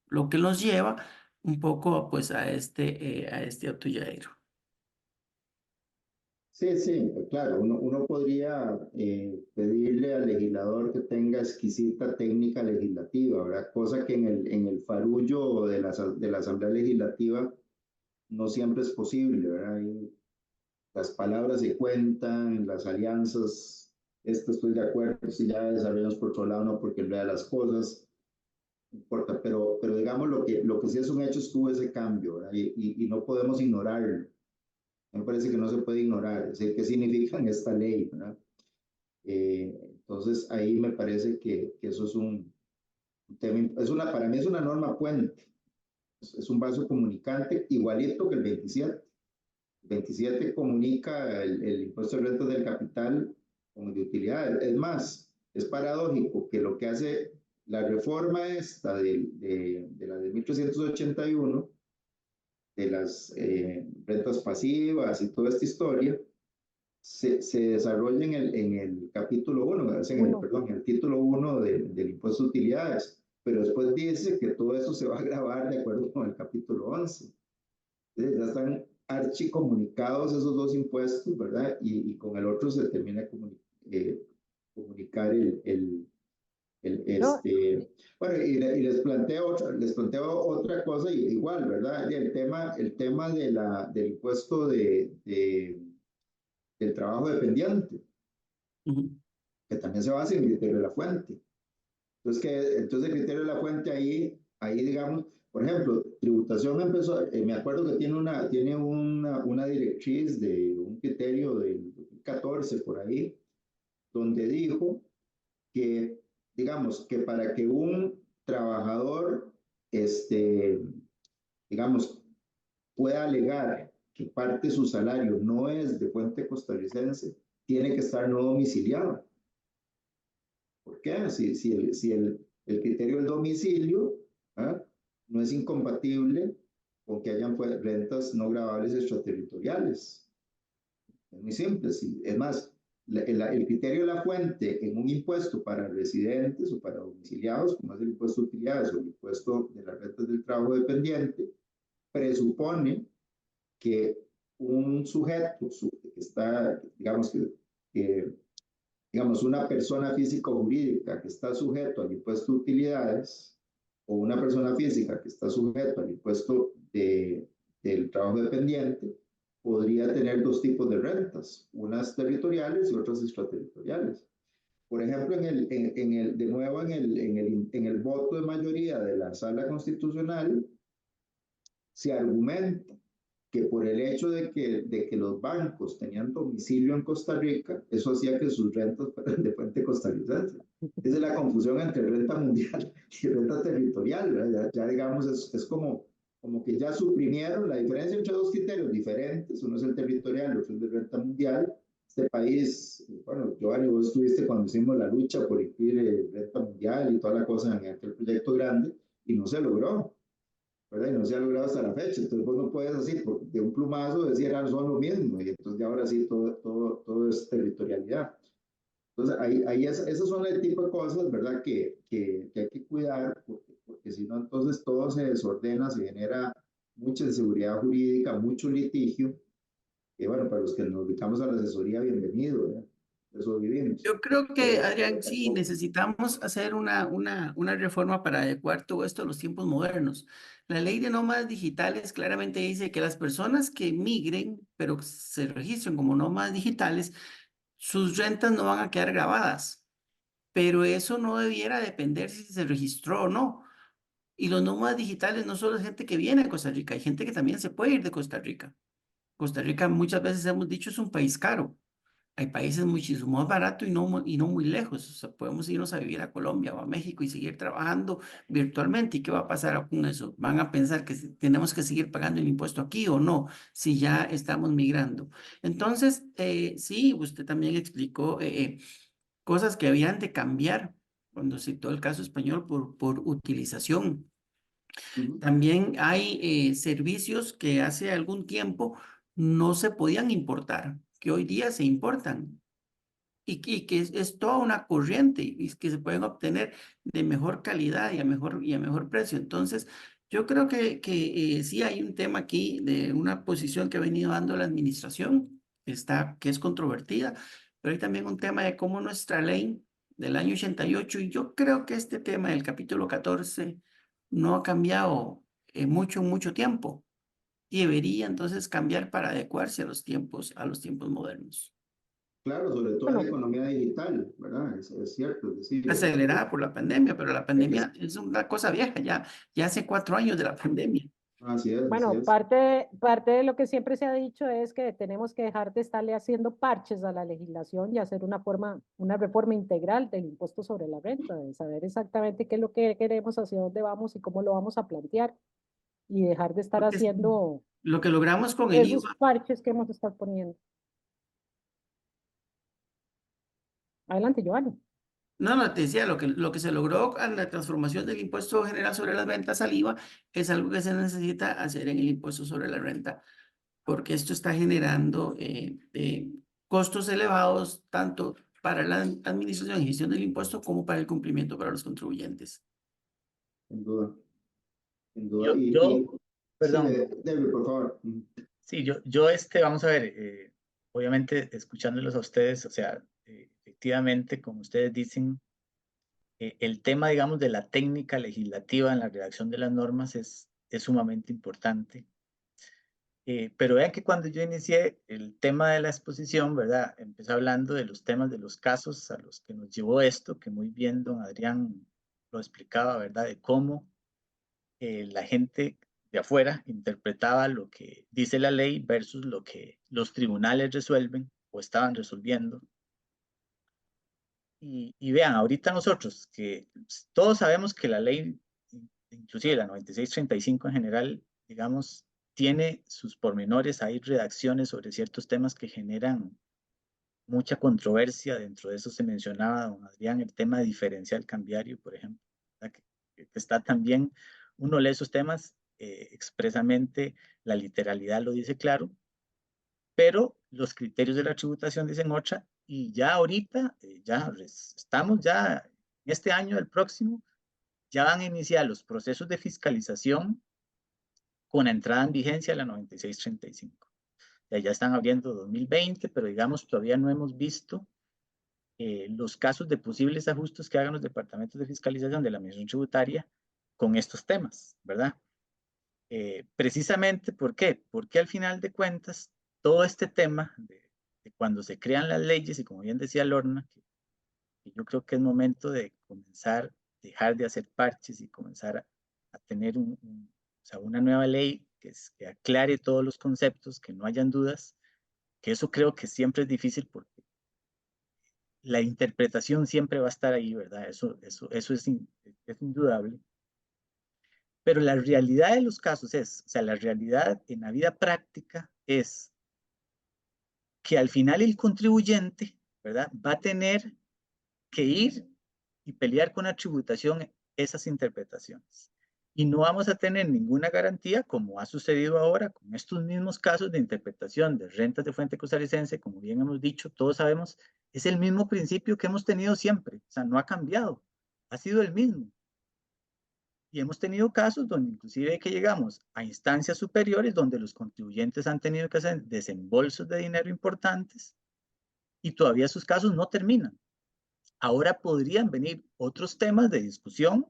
Speaker 2: Lo que nos lleva un poco pues a este atolladero.
Speaker 1: Sí, claro, uno podría pedirle al legislador que tenga exquisita técnica legislativa, ¿verdad? Cosa que en el farullo de la Asamblea Legislativa no siempre es posible, ¿verdad? Las palabras se cuentan, las alianzas, esto estoy de acuerdo, si ya desarrollamos por otro lado, no porque vea las cosas, no importa, pero digamos lo que sí es un hecho es que hubo ese cambio, ¿verdad? Y no podemos ignorarlo. Me parece que no se puede ignorar, es decir, qué significa en esta ley, ¿verdad? Entonces ahí me parece que eso es un tema, para mí es una norma puente, es un vaso comunicante igualito que el 27. El 27 comunica el impuesto de rentas del capital como de utilidades. Es más, es paradójico que lo que hace la reforma esta de la de 1381, de las rentas pasivas y toda esta historia, se desarrolla en el capítulo 1, perdón, en el título 1 del impuesto de utilidades, pero después dice que todo eso se va a grabar de acuerdo con el capítulo 11. Entonces ya están archicomunicados esos dos impuestos, ¿verdad? Y con el otro se termina de comunicar
Speaker 4: No,
Speaker 1: Bueno, y les planteo otra cosa igual, ¿verdad? El tema del impuesto del trabajo dependiente,
Speaker 2: Ujú.
Speaker 1: que también se basa en el criterio de la fuente. Entonces el criterio de la fuente ahí digamos, por ejemplo, tributación empezó, me acuerdo que tiene una directriz de un criterio del 2014 por ahí, donde dijo que, digamos, que para que un trabajador, digamos, pueda alegar que parte de su salario no es de fuente costarricense, tiene que estar no domiciliado. ¿Por qué? Si el criterio del domicilio, ¿ah?, no es incompatible con que hayan rentas no gravables extraterritoriales. Es muy simple. Es más, el criterio de la fuente en un impuesto para residentes o para domiciliados, como es el impuesto de utilidades o el impuesto de las rentas del trabajo dependiente, presupone que un sujeto que está, digamos, una persona física o jurídica que está sujeto al impuesto de utilidades o una persona física que está sujeto al impuesto del trabajo dependiente, podría tener dos tipos de rentas, unas territoriales y otras extraterritoriales. Por ejemplo, de nuevo en el voto de mayoría de la Sala Constitucional, se argumenta que por el hecho de que los bancos tenían domicilio en Costa Rica, eso hacía que sus rentas fueran de fuente costarricense. Esa es la confusión entre renta mundial y renta territorial, ¿verdad? Ya digamos, es como que ya suprimieron la diferencia entre dos criterios diferentes, uno es el territorial, otro es de renta mundial. Este país, bueno, Giovanni, vos estuviste cuando hicimos la lucha por incluir renta mundial y toda la cosa en aquel proyecto grande, y no se logró, ¿verdad? Y no se ha logrado hasta la fecha. Entonces vos no puedes así de un plumazo decir, ah, son lo mismo, y entonces ya ahora sí todo es territorialidad. Entonces esos son el tipo de cosas, ¿verdad?, que hay que cuidar, porque si no, entonces todo se desordena, se genera mucha inseguridad jurídica, mucho litigio, y bueno, para los que nos dedicamos a la asesoría, bienvenido, ¿verdad? Eso vivimos.
Speaker 2: Yo creo que, Adrián, sí, necesitamos hacer una reforma para adecuar todo esto a los tiempos modernos. La ley de nómadas digitales claramente dice que las personas que migren, pero se registren como nómadas digitales, sus rentas no van a quedar grabadas, pero eso no debiera depender si se registró o no. Y los nómadas digitales no solo es gente que viene a Costa Rica, hay gente que también se puede ir de Costa Rica. Costa Rica, muchas veces hemos dicho, es un país caro. Hay países muchísimo más baratos y no muy lejos. O sea, podemos irnos a vivir a Colombia o a México y seguir trabajando virtualmente. ¿Y qué va a pasar con eso? ¿Van a pensar que tenemos que seguir pagando el impuesto aquí o no, si ya estamos migrando? Entonces, sí, usted también explicó cosas que habían de cambiar cuando citó el caso español por utilización. También hay servicios que hace algún tiempo no se podían importar, que hoy día se importan y que es toda una corriente y que se pueden obtener de mejor calidad y a mejor precio. Entonces, yo creo que sí hay un tema aquí de una posición que ha venido dando la administración, que es controvertida, pero hay también un tema de cómo nuestra ley del año 88, y yo creo que este tema del capítulo 14 no ha cambiado en mucho tiempo y debería entonces cambiar para adecuarse a los tiempos modernos.
Speaker 1: Claro, sobre todo en la
Speaker 4: bueno,
Speaker 1: economía digital, ¿verdad? Es cierto, es decir,
Speaker 2: Acelerada por la pandemia, pero la
Speaker 1: hay que,
Speaker 2: pandemia es una cosa vieja, ya hace 4 años de la pandemia.
Speaker 1: así es, así
Speaker 4: bueno,
Speaker 1: es.
Speaker 4: parte de lo que siempre se ha dicho es que tenemos que dejar de estarle haciendo parches a la legislación y hacer una reforma integral del impuesto sobre la renta, de saber exactamente qué es lo que queremos, hacia dónde vamos y cómo lo vamos a plantear y dejar de estar
Speaker 2: Porque
Speaker 4: haciendo
Speaker 2: lo que logramos con el
Speaker 4: esos
Speaker 2: IVA,
Speaker 4: parches que hemos estado poniendo. Adelante, Giovanni.
Speaker 2: no, te decía, lo que se logró con la transformación del impuesto general sobre las ventas al IVA es algo que se necesita hacer en el impuesto sobre la renta, porque esto está generando costos elevados tanto para la administración y gestión del impuesto como para el cumplimiento para los contribuyentes.
Speaker 1: Sin duda, sin duda.
Speaker 3: Yo,
Speaker 1: Sí,
Speaker 3: perdón,
Speaker 1: David, por favor.
Speaker 3: sí, vamos a ver, obviamente escuchándolos a ustedes, o sea, efectivamente, como ustedes dicen, el tema, digamos, de la técnica legislativa en la redacción de las normas es sumamente importante. Pero vean que cuando yo inicié el tema de la exposición, ¿verdad? Empecé hablando de los temas de los casos a los que nos llevó esto, que muy bien don Adrián lo explicaba, ¿verdad? De cómo la gente de afuera interpretaba lo que dice la ley versus lo que los tribunales resuelven o estaban resolviendo. Y vean, ahorita nosotros, que todos sabemos que la ley, inclusive la 9635 en general, digamos, tiene sus pormenores, hay redacciones sobre ciertos temas que generan mucha controversia. Dentro de eso se mencionaba, don Adrián, el tema diferencial cambiario, por ejemplo, que está también, uno lee esos temas expresamente, la literalidad lo dice claro, pero los criterios de la tributación dicen otra, y ya ahorita, estamos ya, este año, el próximo, ya van a iniciar los procesos de fiscalización con la entrada en vigencia de la 9635. Ya están abriendo 2020, pero digamos, todavía no hemos visto los casos de posibles ajustes que hagan los departamentos de fiscalización de la Administración Tributaria con estos temas, ¿verdad? Precisamente, ¿por qué? Porque al final de cuentas, todo este tema de cuando se crean las leyes, y como bien decía Lorna, que yo creo que es momento de comenzar, dejar de hacer parches y comenzar a tener o sea, una nueva ley que aclare todos los conceptos, que no hayan dudas, que eso creo que siempre es difícil porque la interpretación siempre va a estar ahí, ¿verdad? Eso es indudable. Pero la realidad de los casos es, o sea, la realidad en la vida práctica es que al final el contribuyente, ¿verdad? Va a tener que ir y pelear con la tributación esas interpretaciones. Y no vamos a tener ninguna garantía, como ha sucedido ahora con estos mismos casos de interpretación de rentas de fuente costarricense, como bien hemos dicho, todos sabemos, es el mismo principio que hemos tenido siempre, o sea, no ha cambiado, ha sido el mismo. Y hemos tenido casos donde inclusive que llegamos a instancias superiores donde los contribuyentes han tenido que hacer desembolsos de dinero importantes y todavía sus casos no terminan. Ahora podrían venir otros temas de discusión.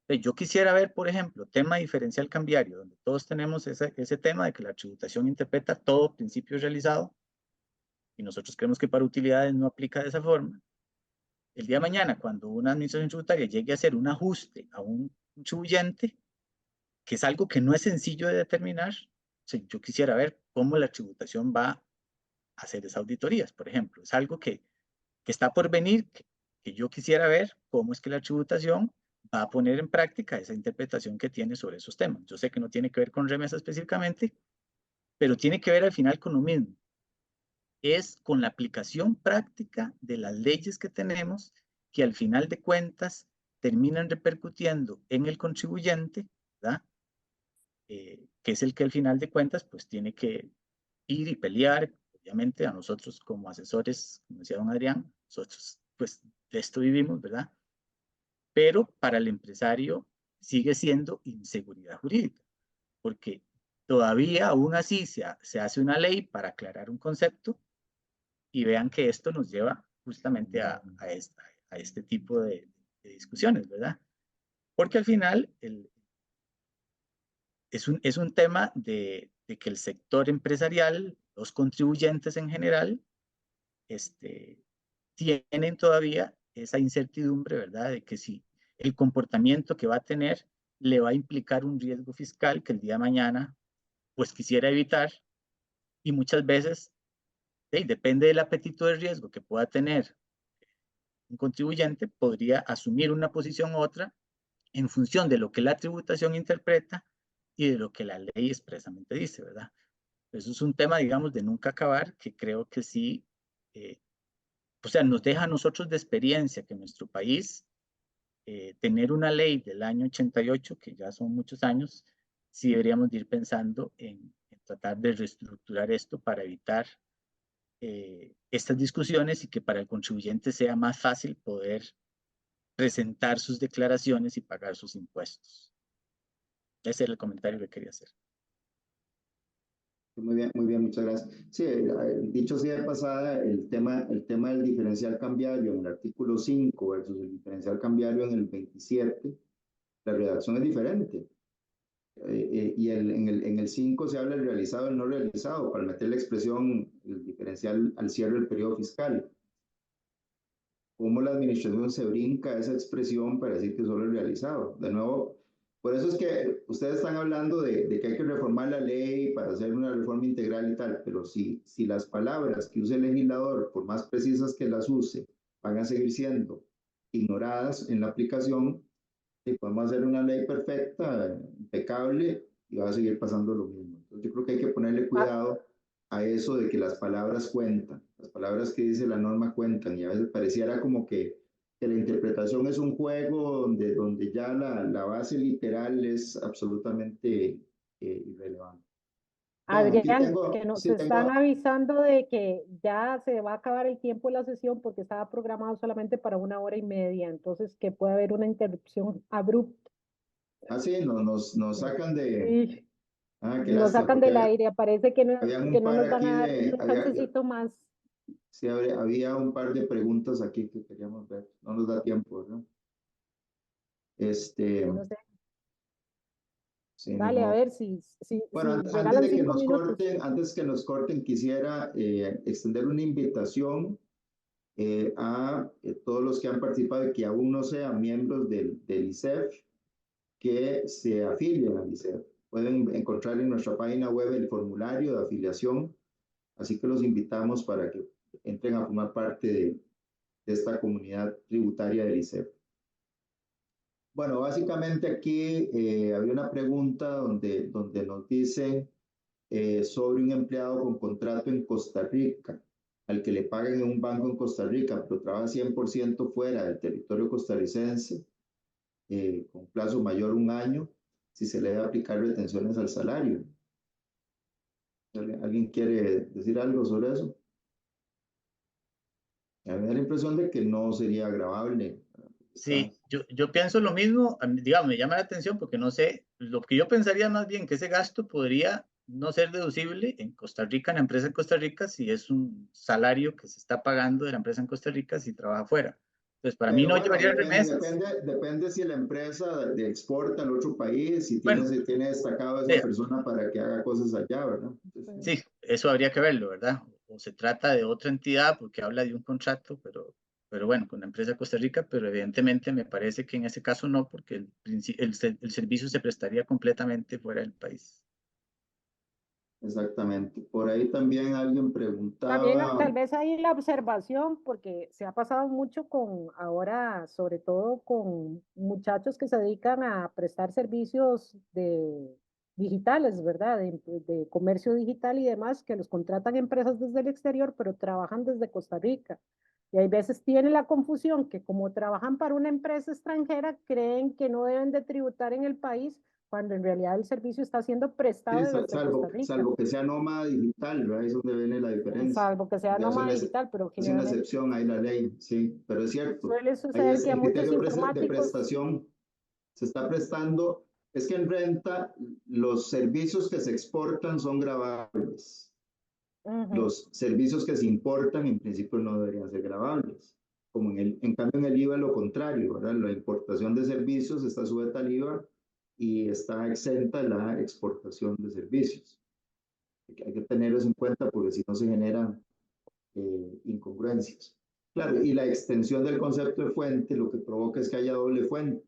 Speaker 3: Yo quisiera ver, por ejemplo, tema diferencial cambiario, donde todos tenemos ese tema de que la tributación interpreta todo principio realizado y nosotros creemos que para utilidades no aplica de esa forma. El día de mañana, cuando una administración tributaria llegue a hacer un ajuste a un contribuyente, que es algo que no es sencillo de determinar, yo quisiera ver cómo la tributación va a hacer esas auditorías, por ejemplo. Es algo que está por venir, que yo quisiera ver cómo es que la tributación va a poner en práctica esa interpretación que tiene sobre esos temas. Yo sé que no tiene que ver con remesa específicamente, pero tiene que ver al final con lo mismo. Es con la aplicación práctica de las leyes que tenemos que al final de cuentas terminan repercutiendo en el contribuyente, ¿verdad? Que es el que al final de cuentas pues tiene que ir y pelear. Obviamente a nosotros como asesores, como decía don Adrián, nosotros pues de esto vivimos, ¿verdad? Pero para el empresario sigue siendo inseguridad jurídica, porque todavía aún así se hace una ley para aclarar un concepto y vean que esto nos lleva justamente a este tipo de discusiones, ¿verdad? Porque al final es un tema de que el sector empresarial, los contribuyentes en general, tienen todavía esa incertidumbre, ¿verdad? De que si el comportamiento que va a tener le va a implicar un riesgo fiscal que el día de mañana pues quisiera evitar, y muchas veces depende del apetito de riesgo que pueda tener un contribuyente, podría asumir una posición u otra en función de lo que la tributación interpreta y de lo que la ley expresamente dice, ¿verdad? Eso es un tema, digamos, de nunca acabar, que creo que sí, o sea, nos deja a nosotros de experiencia que en nuestro país tener una ley del año 88, que ya son muchos años, sí deberíamos de ir pensando en tratar de reestructurar esto para evitar estas discusiones y que para el contribuyente sea más fácil poder presentar sus declaraciones y pagar sus impuestos. Ese era el comentario que quería hacer.
Speaker 1: muy bien, muchas gracias. Sí, dicho sea de pasada, el tema del diferencial cambiario en el artículo 5 versus el diferencial cambiario en el 27, la redacción es diferente. Y en el 5 se habla del realizado y el no realizado, para meter la expresión, el diferencial al cierre del periodo fiscal. ¿Cómo la administración se brinca esa expresión para decir que solo es realizado? De nuevo, por eso es que ustedes están hablando de que hay que reformar la ley para hacer una reforma integral y tal, pero si las palabras que use el legislador, por más precisas que las use, van a seguir siendo ignoradas en la aplicación, y podemos hacer una ley perfecta, impecable, y va a seguir pasando lo mismo. Entonces, yo creo que hay que ponerle cuidado a eso de que las palabras cuentan, las palabras que dice la norma cuentan, y a veces pareciera como que la interpretación es un juego donde ya la base literal es absolutamente irrelevante.
Speaker 4: Adrián, que nos
Speaker 1: sí
Speaker 4: están
Speaker 1: tengo,
Speaker 4: avisando de que ya se va a acabar el tiempo de la sesión porque estaba programado solamente para 1 hora y media, entonces que puede haber una interrupción abrupta.
Speaker 1: sí, nos sacan de,
Speaker 4: Sí,
Speaker 1: qué
Speaker 4: nos
Speaker 1: lástima,
Speaker 4: sacan
Speaker 1: porque
Speaker 4: del aire, parece
Speaker 1: había
Speaker 4: que
Speaker 1: un
Speaker 4: no
Speaker 1: par
Speaker 4: nos van
Speaker 1: aquí
Speaker 4: a dar un
Speaker 1: había,
Speaker 4: chancecito más.
Speaker 1: sí, había un par de preguntas aquí que queríamos ver. No nos da tiempo, ¿verdad?
Speaker 4: Yo no sé.
Speaker 1: Sí, ni
Speaker 4: Dale, a
Speaker 1: modo.
Speaker 4: ver si
Speaker 1: Bueno, antes
Speaker 4: regalan
Speaker 1: de que
Speaker 4: 5 minutos.
Speaker 1: antes que nos corten, quisiera extender una invitación a todos los que han participado y que aún no sean miembros del ICEF, que se afilien al ICEF. Pueden encontrar en nuestra página web el formulario de afiliación, así que los invitamos para que entren a formar parte de esta comunidad tributaria del ICEF. Bueno, básicamente aquí había una pregunta donde nos dice sobre un empleado con contrato en Costa Rica, al que le pagan en un banco en Costa Rica, pero trabaja 100% fuera del territorio costarricense, con plazo mayor a 1 año, si se le debe aplicar retenciones al salario. ¿Alguien quiere decir algo sobre eso? A mí me da la impresión de que no sería agravable.
Speaker 3: Sí, yo pienso lo mismo, digamos, me llama la atención porque no sé, lo que yo pensaría más bien que ese gasto podría no ser deducible en Costa Rica, en la empresa en Costa Rica, si es un salario que se está pagando de la empresa en Costa Rica si trabaja fuera. Entonces, para mí
Speaker 1: Pero
Speaker 3: no
Speaker 1: bueno,
Speaker 3: llevaría remesas.
Speaker 1: depende si la empresa exporta al otro país, si
Speaker 3: Bueno,
Speaker 1: tiene destacado a esa
Speaker 3: vea,
Speaker 1: persona para que haga cosas allá, ¿verdad? Entonces,
Speaker 3: sí, eso habría que verlo, ¿verdad? O se trata de otra entidad porque habla de un contrato, pero bueno, con la empresa de Costa Rica, pero evidentemente me parece que en ese caso no, porque el servicio se prestaría completamente fuera del país.
Speaker 1: exactamente. Por ahí también alguien
Speaker 4: También
Speaker 1: preguntaba,
Speaker 4: tal vez ahí la observación, porque se ha pasado mucho con ahora, sobre todo con muchachos que se dedican a prestar servicios digitales, ¿verdad? De comercio digital y demás, que los contratan empresas desde el exterior, pero trabajan desde Costa Rica. Y hay veces tienen la confusión que como trabajan para una empresa extranjera, creen que no deben de tributar en el país, cuando en realidad el servicio está siendo prestado
Speaker 1: sí,
Speaker 4: desde Costa Rica.
Speaker 1: salvo que sea nómada digital, ¿verdad? Eso es donde viene la diferencia.
Speaker 4: Salvo que sea
Speaker 1: Ya
Speaker 4: nómada digital, pero
Speaker 1: es una
Speaker 4: generalmente
Speaker 1: excepción ahí la ley, sí, pero es cierto.
Speaker 4: suele
Speaker 1: Ahí
Speaker 4: suceder
Speaker 1: es
Speaker 4: que a
Speaker 1: el
Speaker 4: muchos
Speaker 1: criterio de
Speaker 4: informáticos,
Speaker 1: prestación se está prestando. Es que en renta los servicios que se exportan son gravables. Los servicios que se importan en principio no deberían ser gravables. Como en cambio en el IVA es lo contrario, ¿verdad? La importación de servicios está sujeta al IVA y está exenta la exportación de servicios. Hay que tener eso en cuenta porque si no se generan incongruencias. Claro, y la extensión del concepto de fuente lo que provoca es que haya doble fuente,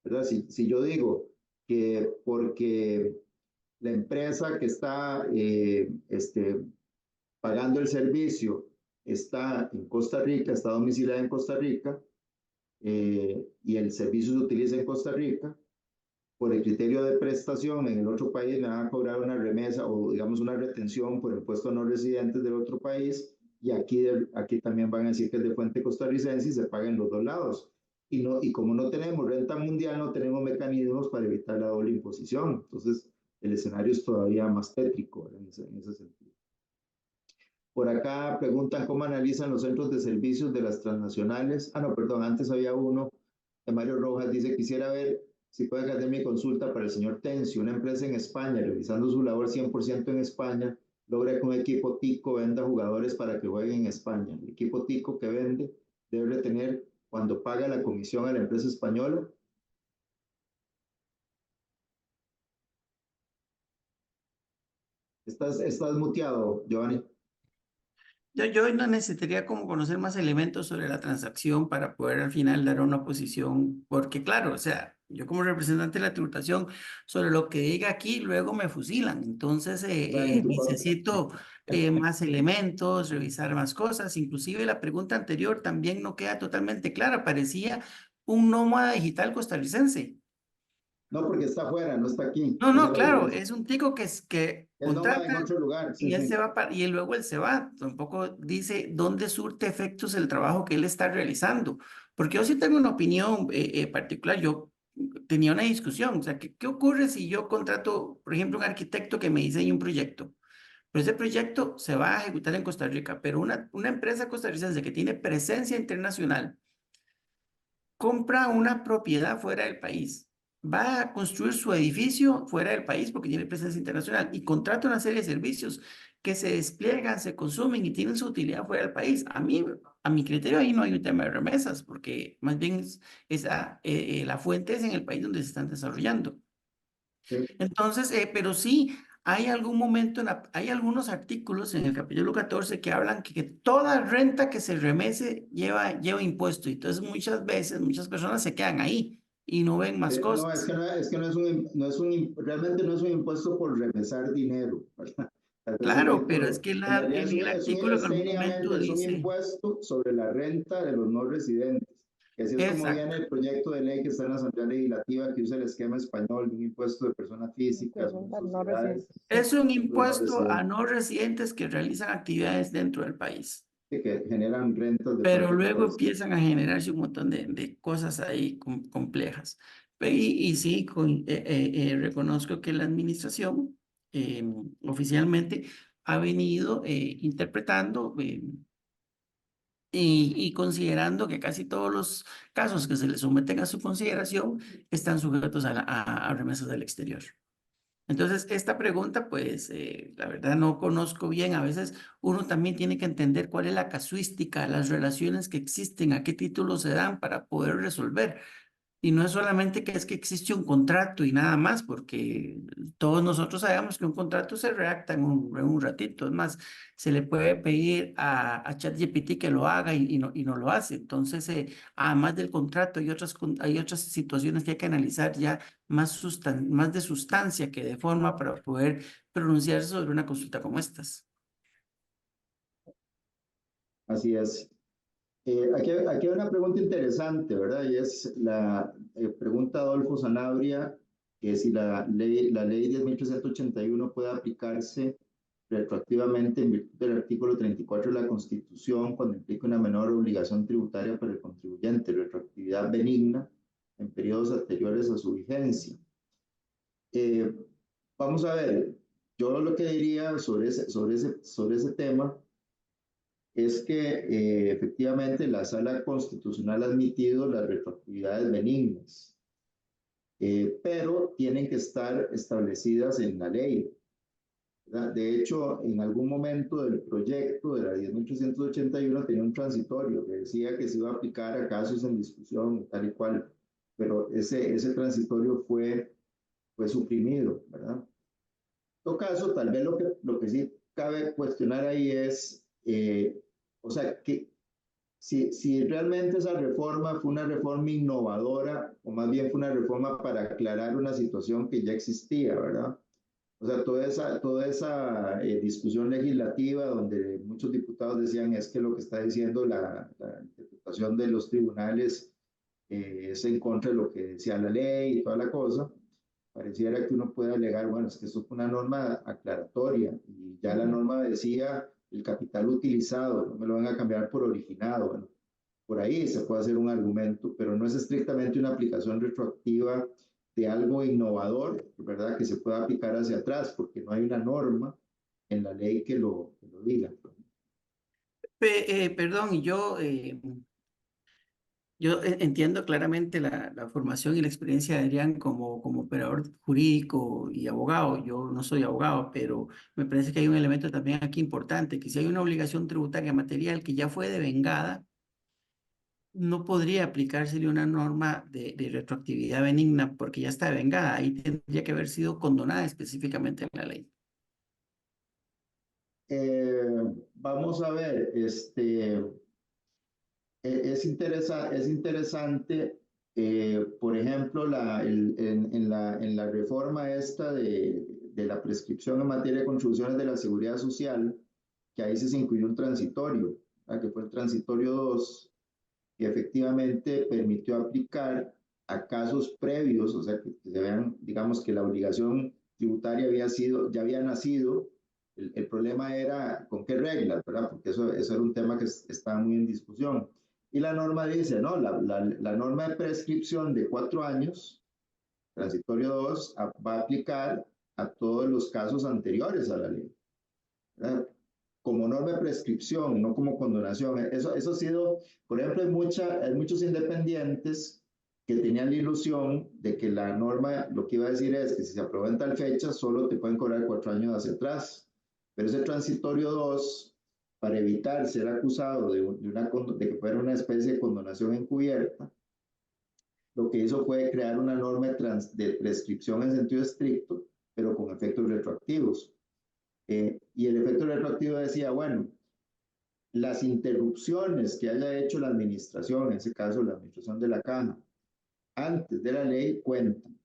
Speaker 1: ¿verdad? Si yo digo que porque la empresa que está pagando el servicio está en Costa Rica, está domiciliada en Costa Rica, y el servicio se utiliza en Costa Rica, por el criterio de prestación en el otro país me van a cobrar una remesa o digamos una retención por impuestos no residentes del otro país, y aquí también van a decir que es de fuente costarricense y se paga en los dos lados. Y como no tenemos renta mundial, no tenemos mecanismos para evitar la doble imposición. Entonces, el escenario es todavía más tétrico en ese sentido. Por acá preguntan cómo analizan los centros de servicios de las transnacionales. No, perdón, antes había uno de Mario Rojas, dice, quisiera ver si puede hacer mi consulta para el señor Tencio. Una empresa en España, realizando su labor 100% en España, logra que un equipo tico venda jugadores para que jueguen en España. El equipo tico que vende debe tener, cuando paga la comisión a la empresa española, estás muteado, Giovanni.
Speaker 2: Yo no necesitaría como conocer más elementos sobre la transacción para poder al final dar una posición, porque claro, o sea, yo como representante de la tributación, sobre lo que diga aquí, luego me fusilan. Entonces,
Speaker 1: Bueno,
Speaker 2: necesito más elementos, revisar más cosas. Inclusive la pregunta anterior también no queda totalmente clara. Parecía un nómada digital costarricense.
Speaker 1: no, porque está afuera, no está aquí.
Speaker 2: No,
Speaker 1: Esa
Speaker 2: no,
Speaker 1: es la
Speaker 2: claro,
Speaker 1: diferencia.
Speaker 2: es un tico que
Speaker 1: Es nómada en
Speaker 2: contrata
Speaker 1: otro lugar, sí,
Speaker 2: y él
Speaker 1: sí.
Speaker 2: se va y luego él se va. Tampoco dice dónde surte efectos el trabajo que él está realizando. Porque yo sí tengo una opinión particular. Yo tenía una discusión. O sea, ¿qué ocurre si yo contrato, por ejemplo, un arquitecto que me diseñe un proyecto? Pero ese proyecto se va a ejecutar en Costa Rica, pero una empresa costarricense que tiene presencia internacional compra una propiedad fuera del país, va a construir su edificio fuera del país porque tiene presencia internacional y contrata una serie de servicios que se despliegan, se consumen y tienen su utilidad fuera del país. A mi criterio, ahí no hay un tema de remesas porque más bien la fuente es en el país donde se están desarrollando.
Speaker 1: Sí.
Speaker 2: Entonces, pero sí, hay algún momento, hay algunos artículos en el capítulo 14 que hablan que toda renta que se remese lleva impuesto. Y entonces muchas veces, muchas personas se quedan ahí y no ven más
Speaker 1: No,
Speaker 2: cosas.
Speaker 1: es que realmente no es un impuesto por regresar dinero, ¿verdad? Tal vez el
Speaker 2: Claro, pero es
Speaker 1: título,
Speaker 2: que
Speaker 1: en realidad
Speaker 2: en el artículo en algún momento
Speaker 1: técnicamente es un
Speaker 2: dice,
Speaker 1: impuesto sobre la renta de los no residentes. Y así es como
Speaker 2: exacto.
Speaker 1: viene el proyecto de ley que está en la Asamblea Legislativa, que usa el esquema español de un impuesto de personas físicas o de
Speaker 4: No
Speaker 1: sociedades
Speaker 4: residentes, sí.
Speaker 2: Es un
Speaker 1: sobre los no
Speaker 2: impuesto a
Speaker 1: residentes,
Speaker 2: no residentes que realizan actividades dentro del país.
Speaker 1: que generan rentas de
Speaker 2: Pero
Speaker 1: parte del
Speaker 2: luego
Speaker 1: país.
Speaker 2: empiezan a generarse un montón de cosas ahí complejas. Y sí, reconozco que la administración oficialmente ha venido interpretando y considerando que casi todos los casos que se le someten a su consideración están sujetos a remesas del exterior. Entonces, esta pregunta, pues, la verdad no conozco bien. A veces uno también tiene que entender cuál es la casuística, las relaciones que existen, a qué título se dan para poder resolver. Y no es solamente que es que existe un contrato y nada más, porque todos nosotros sabemos que un contrato se redacta en un ratito. Es más, se le puede pedir a ChatGPT que lo haga y no lo hace. Entonces, además del contrato, hay otras situaciones que hay que analizar ya más de sustancia que de forma para poder pronunciarse sobre una consulta como estas.
Speaker 1: Así es. Aquí hay una pregunta interesante, ¿verdad? Y es la pregunta Adolfo Sanabria, que si la ley 10.381 puede aplicarse retroactivamente en virtud del artículo 34 de la Constitución cuando implica una menor obligación tributaria para el contribuyente, retroactividad benigna en periodos anteriores a su vigencia. Eh, Vamos a ver, yo lo que diría sobre ese tema es que efectivamente la Sala Constitucional ha admitido las retroactividades benignas, pero tienen que estar establecidas en la ley, ¿verdad? De hecho, en algún momento del proyecto de la 10.881 tenía un transitorio que decía que se iba a aplicar a casos en discusión tal y cual, pero ese transitorio fue suprimido, ¿verdad? En todo caso, tal vez lo que sí cabe cuestionar ahí es, o sea, que si realmente esa reforma fue una reforma innovadora o más bien fue una reforma para aclarar una situación que ya existía, ¿verdad? O sea, toda esa discusión legislativa donde muchos diputados decían es que lo que está diciendo la interpretación de los tribunales es en contra de lo que decía la ley y toda la cosa, pareciera que uno puede alegar, bueno, es que esto fue una norma aclaratoria y ya la norma decía el capital utilizado, no me lo van a cambiar por originado. Bueno, por ahí se puede hacer un argumento, pero no es estrictamente una aplicación retroactiva de algo innovador, ¿verdad? Que se pueda aplicar hacia atrás, porque no hay una norma en la ley que lo diga.
Speaker 2: Perdón, yo Yo entiendo claramente la formación y la experiencia de Adrián como operador jurídico y abogado. Yo no soy abogado, pero me parece que hay un elemento también aquí importante, que si hay una obligación tributaria material que ya fue devengada, no podría aplicársele una norma de retroactividad benigna porque ya está devengada. Ahí tendría que haber sido condonada específicamente en la ley.
Speaker 1: Vamos a ver, es interesante, por ejemplo, en la reforma esta de la prescripción en materia de contribuciones de la seguridad social, que ahí se incluyó un transitorio, ¿verdad? Que fue el transitorio 2, que efectivamente permitió aplicar a casos previos, o sea, que se vean, digamos, que la obligación tributaria ya había nacido. El problema era con qué reglas, ¿verdad? Porque eso era un tema que estaba muy en discusión. Y la norma dice, no, la norma de prescripción de 4 años, transitorio 2, va a aplicar a todos los casos anteriores a la ley, ¿verdad? Como norma de prescripción, no como condonación. Eso ha sido, por ejemplo, hay muchos independientes que tenían la ilusión de que la norma lo que iba a decir es que si se aprueba en tal fecha, solo te pueden cobrar 4 años hacia atrás. Pero ese transitorio 2, para evitar ser acusado de que fuera una especie de condonación encubierta, lo que hizo fue crear una norma de prescripción en sentido estricto, pero con efectos retroactivos. Y el efecto retroactivo decía, bueno, las interrupciones que haya hecho la administración, en ese caso la administración de la caja, antes de la ley cuentan.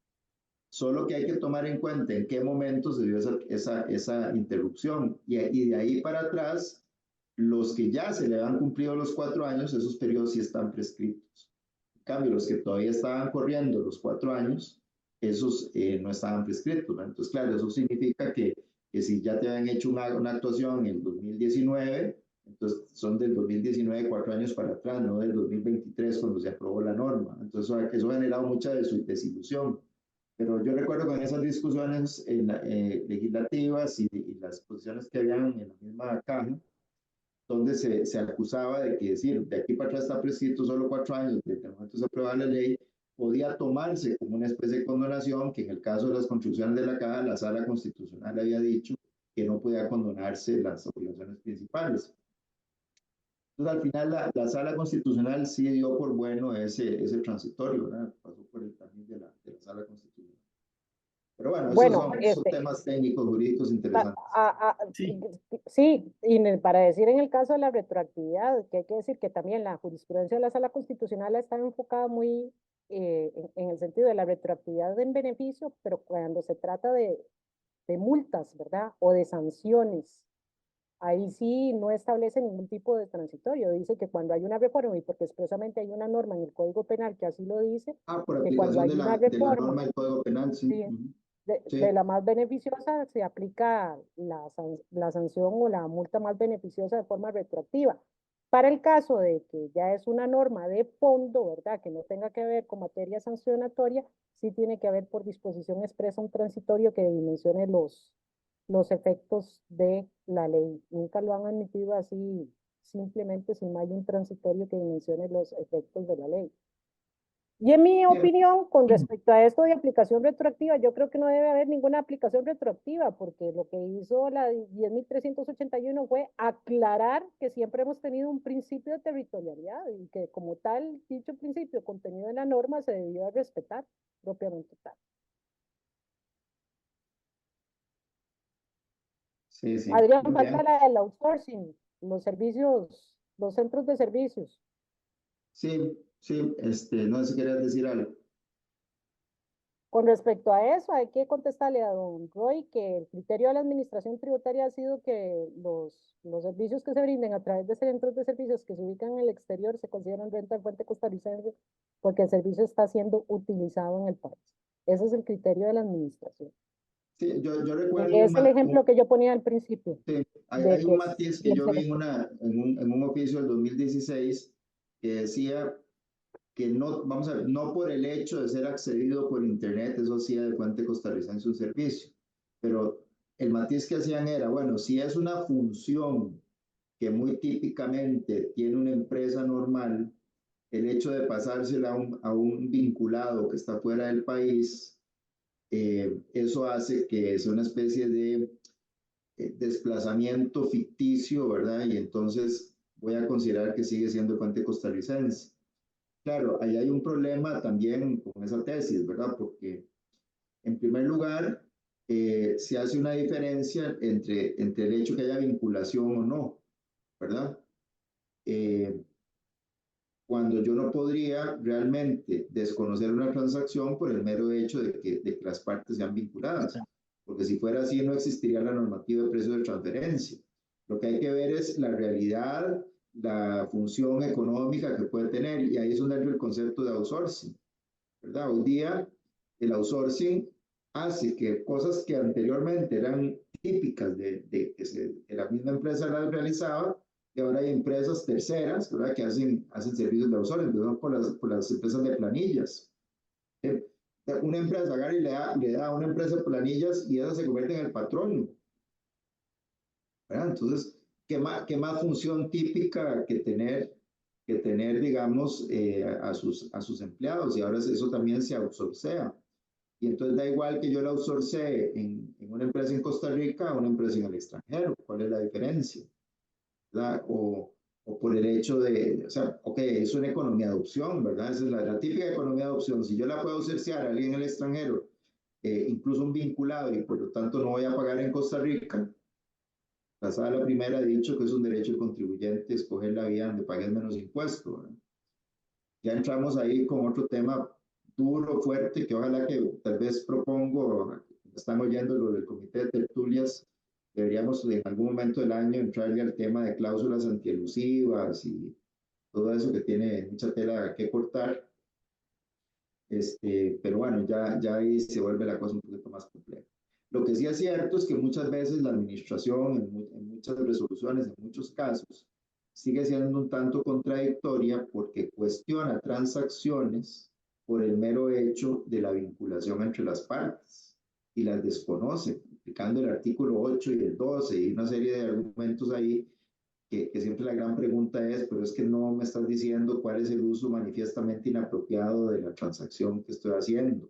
Speaker 1: Solo que hay que tomar en cuenta en qué momento se dio esa interrupción. Y de ahí para atrás, los que ya se le han cumplido los 4 años, esos periodos sí están prescritos. En cambio, los que todavía estaban corriendo los 4 años, esos no estaban prescritos, ¿no? Entonces, claro, eso significa que si ya te habían hecho una actuación en el 2019, entonces son del 2019 4 años para atrás, no del 2023 cuando se aprobó la norma. Entonces, eso ha generado mucha desilusión. Pero yo recuerdo que en esas discusiones legislativas y las posiciones que habían en la misma caja, donde se acusaba de que decir, de aquí para atrás está prescrito solo 4 años, desde el momento de aprobar la ley, podía tomarse como una especie de condonación, que en el caso de las contribuciones de la caja, la sala constitucional había dicho que no podía condonarse las obligaciones principales. Entonces, al final, la sala constitucional sí dio por bueno ese transitorio, ¿verdad? Pasó por el camino de la sala constitucional. Pero bueno, esos son temas técnicos, jurídicos interesantes.
Speaker 4: Sí, y para decir en el caso de la retroactividad, que hay que decir que también la jurisprudencia de la Sala Constitucional está enfocada muy en el sentido de la retroactividad en beneficio, pero cuando se trata de multas, ¿verdad? O de sanciones, ahí sí no establece ningún tipo de transitorio. Dice que cuando hay una reforma, y porque expresamente hay una norma en el Código Penal que así lo dice,
Speaker 1: por
Speaker 4: que cuando
Speaker 1: aplicación
Speaker 4: hay
Speaker 1: de la norma del Código Penal, sí.
Speaker 4: Sí, de la más beneficiosa se aplica la sanción o la multa más beneficiosa de forma retroactiva. Para el caso de que ya es una norma de fondo, ¿verdad? Que no tenga que ver con materia sancionatoria, sí tiene que haber por disposición expresa un transitorio que dimensione los efectos de la ley. Nunca lo han admitido así, simplemente si no hay un transitorio que dimensione los efectos de la ley. Y en mi opinión, con respecto a esto de aplicación retroactiva, yo creo que no debe haber ninguna aplicación retroactiva, porque lo que hizo la 10.381 fue aclarar que siempre hemos tenido un principio de territorialidad y que como tal, dicho principio contenido en la norma se debió respetar propiamente tal.
Speaker 1: Sí, sí.
Speaker 4: Adrián, falta la del outsourcing, los servicios, los centros de servicios.
Speaker 1: Sí, sí, no sé si querías decir algo.
Speaker 4: Con respecto a eso, hay que contestarle a don Roy que el criterio de la administración tributaria ha sido que los servicios que se brinden a través de centros de servicios que se ubican en el exterior se consideran renta de fuente costarricense porque el servicio está siendo utilizado en el país. Ese es el criterio de la administración.
Speaker 1: Sí, yo recuerdo.
Speaker 4: Es el ejemplo que yo ponía al principio.
Speaker 1: Sí, hay un matiz que yo vi en un oficio del 2016 que decía que no, vamos a ver, no por el hecho de ser accedido por internet, eso hacía de fuente costarricense un servicio, pero el matiz que hacían era, bueno, si es una función que muy típicamente tiene una empresa normal, el hecho de pasársela a un vinculado que está fuera del país, eso hace que es una especie de desplazamiento ficticio, ¿verdad? Y entonces voy a considerar que sigue siendo fuente costarricense. Claro, ahí hay un problema también con esa tesis, ¿verdad? Porque en primer lugar, se hace una diferencia entre el hecho que haya vinculación o no, ¿verdad? Cuando yo no podría realmente desconocer una transacción por el mero hecho de que las partes sean vinculadas, porque si fuera así no existiría la normativa de precios de transferencia. Lo que hay que ver es la realidad, la función económica que puede tener, y ahí es donde entra el concepto de outsourcing, ¿verdad? Hoy día el outsourcing hace que cosas que anteriormente eran típicas de la misma empresa las realizaba, y ahora hay empresas terceras, ¿verdad?, que hacen servicios de outsourcing, empezando por las empresas de planillas. Una empresa agarra y le da a una empresa de planillas y esa se convierte en el patrón, ¿verdad? Entonces, ¿qué más función típica que tener, digamos, a sus empleados? Y ahora eso también se outsourcea. Y entonces da igual que yo la outsourcee en una empresa en Costa Rica o una empresa en el extranjero. ¿Cuál es la diferencia? ¿Verdad? O por el hecho de, o sea, ok, es una economía de opción, ¿verdad? Esa es la típica economía de opción. Si yo la puedo outsourcear a alguien en el extranjero, incluso un vinculado, y por lo tanto no voy a pagar en Costa Rica, la sala primera ha dicho que es un derecho del contribuyente escoger la vía donde pagues menos impuestos, ¿verdad? Ya entramos ahí con otro tema duro, fuerte, que ojalá que tal vez propongo, están oyendo lo del comité de tertulias, deberíamos en algún momento del año entrarle al tema de cláusulas antielusivas y todo eso que tiene mucha tela que cortar. Pero bueno, ya ahí se vuelve la cosa un poquito más compleja. Lo que sí es cierto es que muchas veces la administración, en muchas resoluciones, en muchos casos, sigue siendo un tanto contradictoria porque cuestiona transacciones por el mero hecho de la vinculación entre las partes y las desconoce, aplicando el artículo 8 y el 12 y una serie de argumentos ahí que siempre la gran pregunta es, pero es que no me estás diciendo cuál es el uso manifiestamente inapropiado de la transacción que estoy haciendo,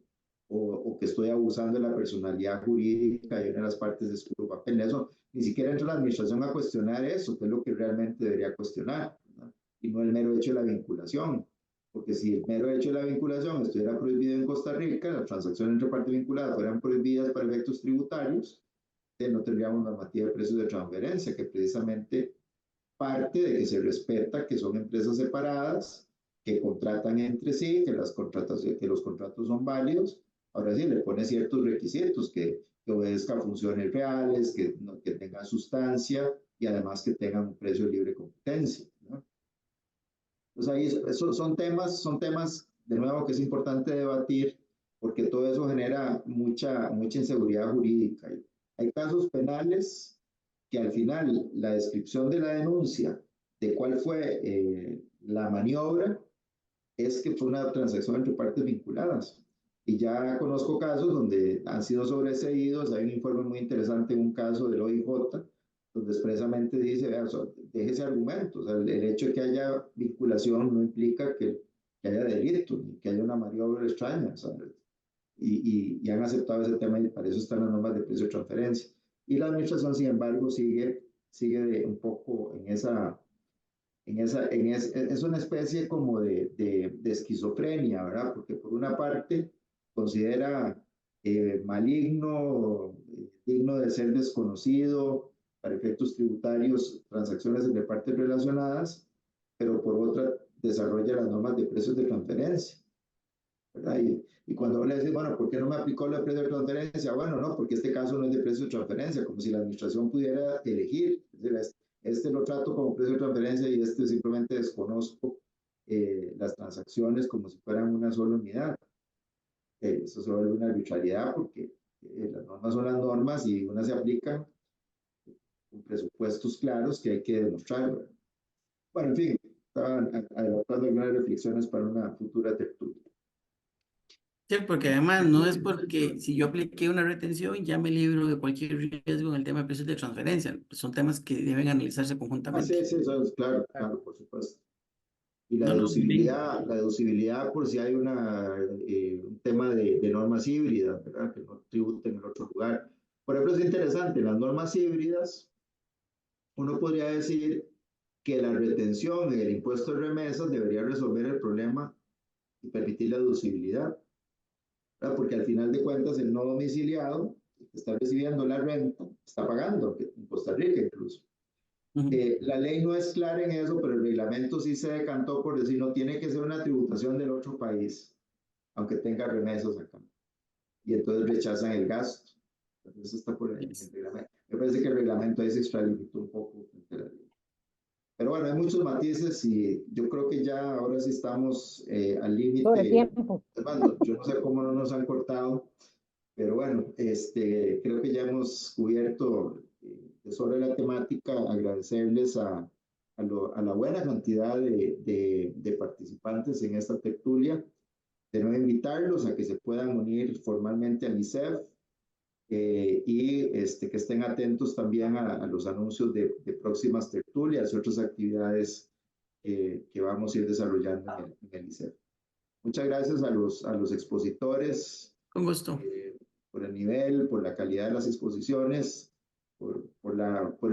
Speaker 1: o que estoy abusando de la personalidad jurídica y una de las partes de su papel. Eso ni siquiera entra la administración a cuestionar eso, que es lo que realmente debería cuestionar, ¿verdad? Y no el mero hecho de la vinculación. Porque si el mero hecho de la vinculación estuviera prohibido en Costa Rica, las transacciones entre partes vinculadas fueran prohibidas para efectos tributarios, no tendríamos normativa de precios de transferencia, que precisamente parte de que se respeta que son empresas separadas, que contratan entre sí, que los contratos son válidos. Ahora sí, le pone ciertos requisitos, que obedezcan funciones reales, que tengan sustancia y además que tengan un precio de libre competencia, ¿no? Entonces ahí son temas, de nuevo, que es importante debatir porque todo eso genera mucha inseguridad jurídica. Hay casos penales que al final la descripción de la denuncia de cuál fue la maniobra es que fue una transacción entre partes vinculadas. Y ya conozco casos donde han sido sobreseídos. Hay un informe muy interesante en un caso del OIJ, donde expresamente dice, vea, deje ese argumento. O sea, el hecho de que haya vinculación no implica que haya delito, ni que haya una maniobra extraña. ¿Sabes? Y han aceptado ese tema y para eso están las normas de precio de transferencia. Y la administración, sin embargo, sigue un poco es una especie como de esquizofrenia, ¿verdad? Porque por una parte considera maligno, digno de ser desconocido para efectos tributarios, transacciones entre partes relacionadas, pero por otra desarrolla las normas de precios de transferencia, ¿verdad? Y cuando le dice, bueno, ¿por qué no me aplicó la precio de transferencia? Bueno, no, porque este caso no es de precio de transferencia, como si la administración pudiera elegir. Es decir, este lo trato como precio de transferencia y este simplemente desconozco las transacciones como si fueran una sola unidad. Eso se vuelve una arbitrariedad porque las normas son las normas y unas se aplican con presupuestos claros que hay que demostrar, ¿verdad? Bueno, en fin, estaban adelantando algunas reflexiones para una futura tertulia.
Speaker 2: Sí, porque además no es porque si yo apliqué una retención ya me libro de cualquier riesgo en el tema de precios de transferencia. Son temas que deben analizarse conjuntamente.
Speaker 1: Sí, claro, por supuesto. Y la
Speaker 2: No, no, muy bien.
Speaker 1: deducibilidad por si hay un tema de normas híbridas, ¿verdad? Que no tributen en otro lugar. Por ejemplo, es interesante, las normas híbridas, uno podría decir que la retención en el impuesto de remesas debería resolver el problema y permitir la deducibilidad, ¿verdad? Porque al final de cuentas el no domiciliado que está recibiendo la renta está pagando, en Costa Rica incluso. La ley no es clara en eso, pero el reglamento sí se decantó por decir no tiene que ser una tributación del otro país, aunque tenga remesas acá. Y entonces rechazan el gasto. Entonces está por el reglamento. Me parece que el reglamento ahí se extralimitó un poco frente a la ley. Pero bueno, hay muchos matices y yo creo que ya ahora sí estamos al límite.
Speaker 4: Sobre tiempo.
Speaker 1: Bueno, yo no sé cómo no nos han cortado, pero bueno, creo que ya hemos cubierto sobre la temática. Agradecerles a la buena cantidad de participantes en esta tertulia, de nuevo invitarlos a que se puedan unir formalmente al ICEF y que estén atentos también a los anuncios de próximas tertulias y otras actividades que vamos a ir desarrollando en el ICEF. Muchas gracias a los expositores.
Speaker 2: Con gusto.
Speaker 1: Por el nivel, por la calidad de las exposiciones, por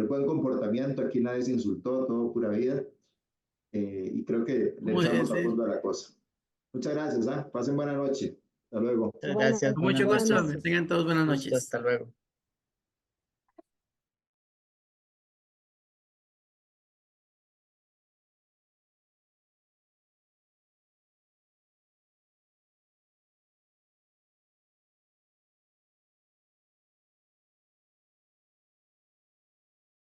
Speaker 1: el buen comportamiento. Aquí nadie se insultó, todo pura vida. Y creo que le echamos a fondo a la cosa. Muchas gracias. Pasen buena noche. Hasta luego.
Speaker 3: Muchas gracias.
Speaker 2: Con mucho
Speaker 3: Buenas
Speaker 2: gusto.
Speaker 3: noches.
Speaker 2: Que tengan todos buenas
Speaker 3: Gusto,
Speaker 2: noches.
Speaker 3: hasta luego.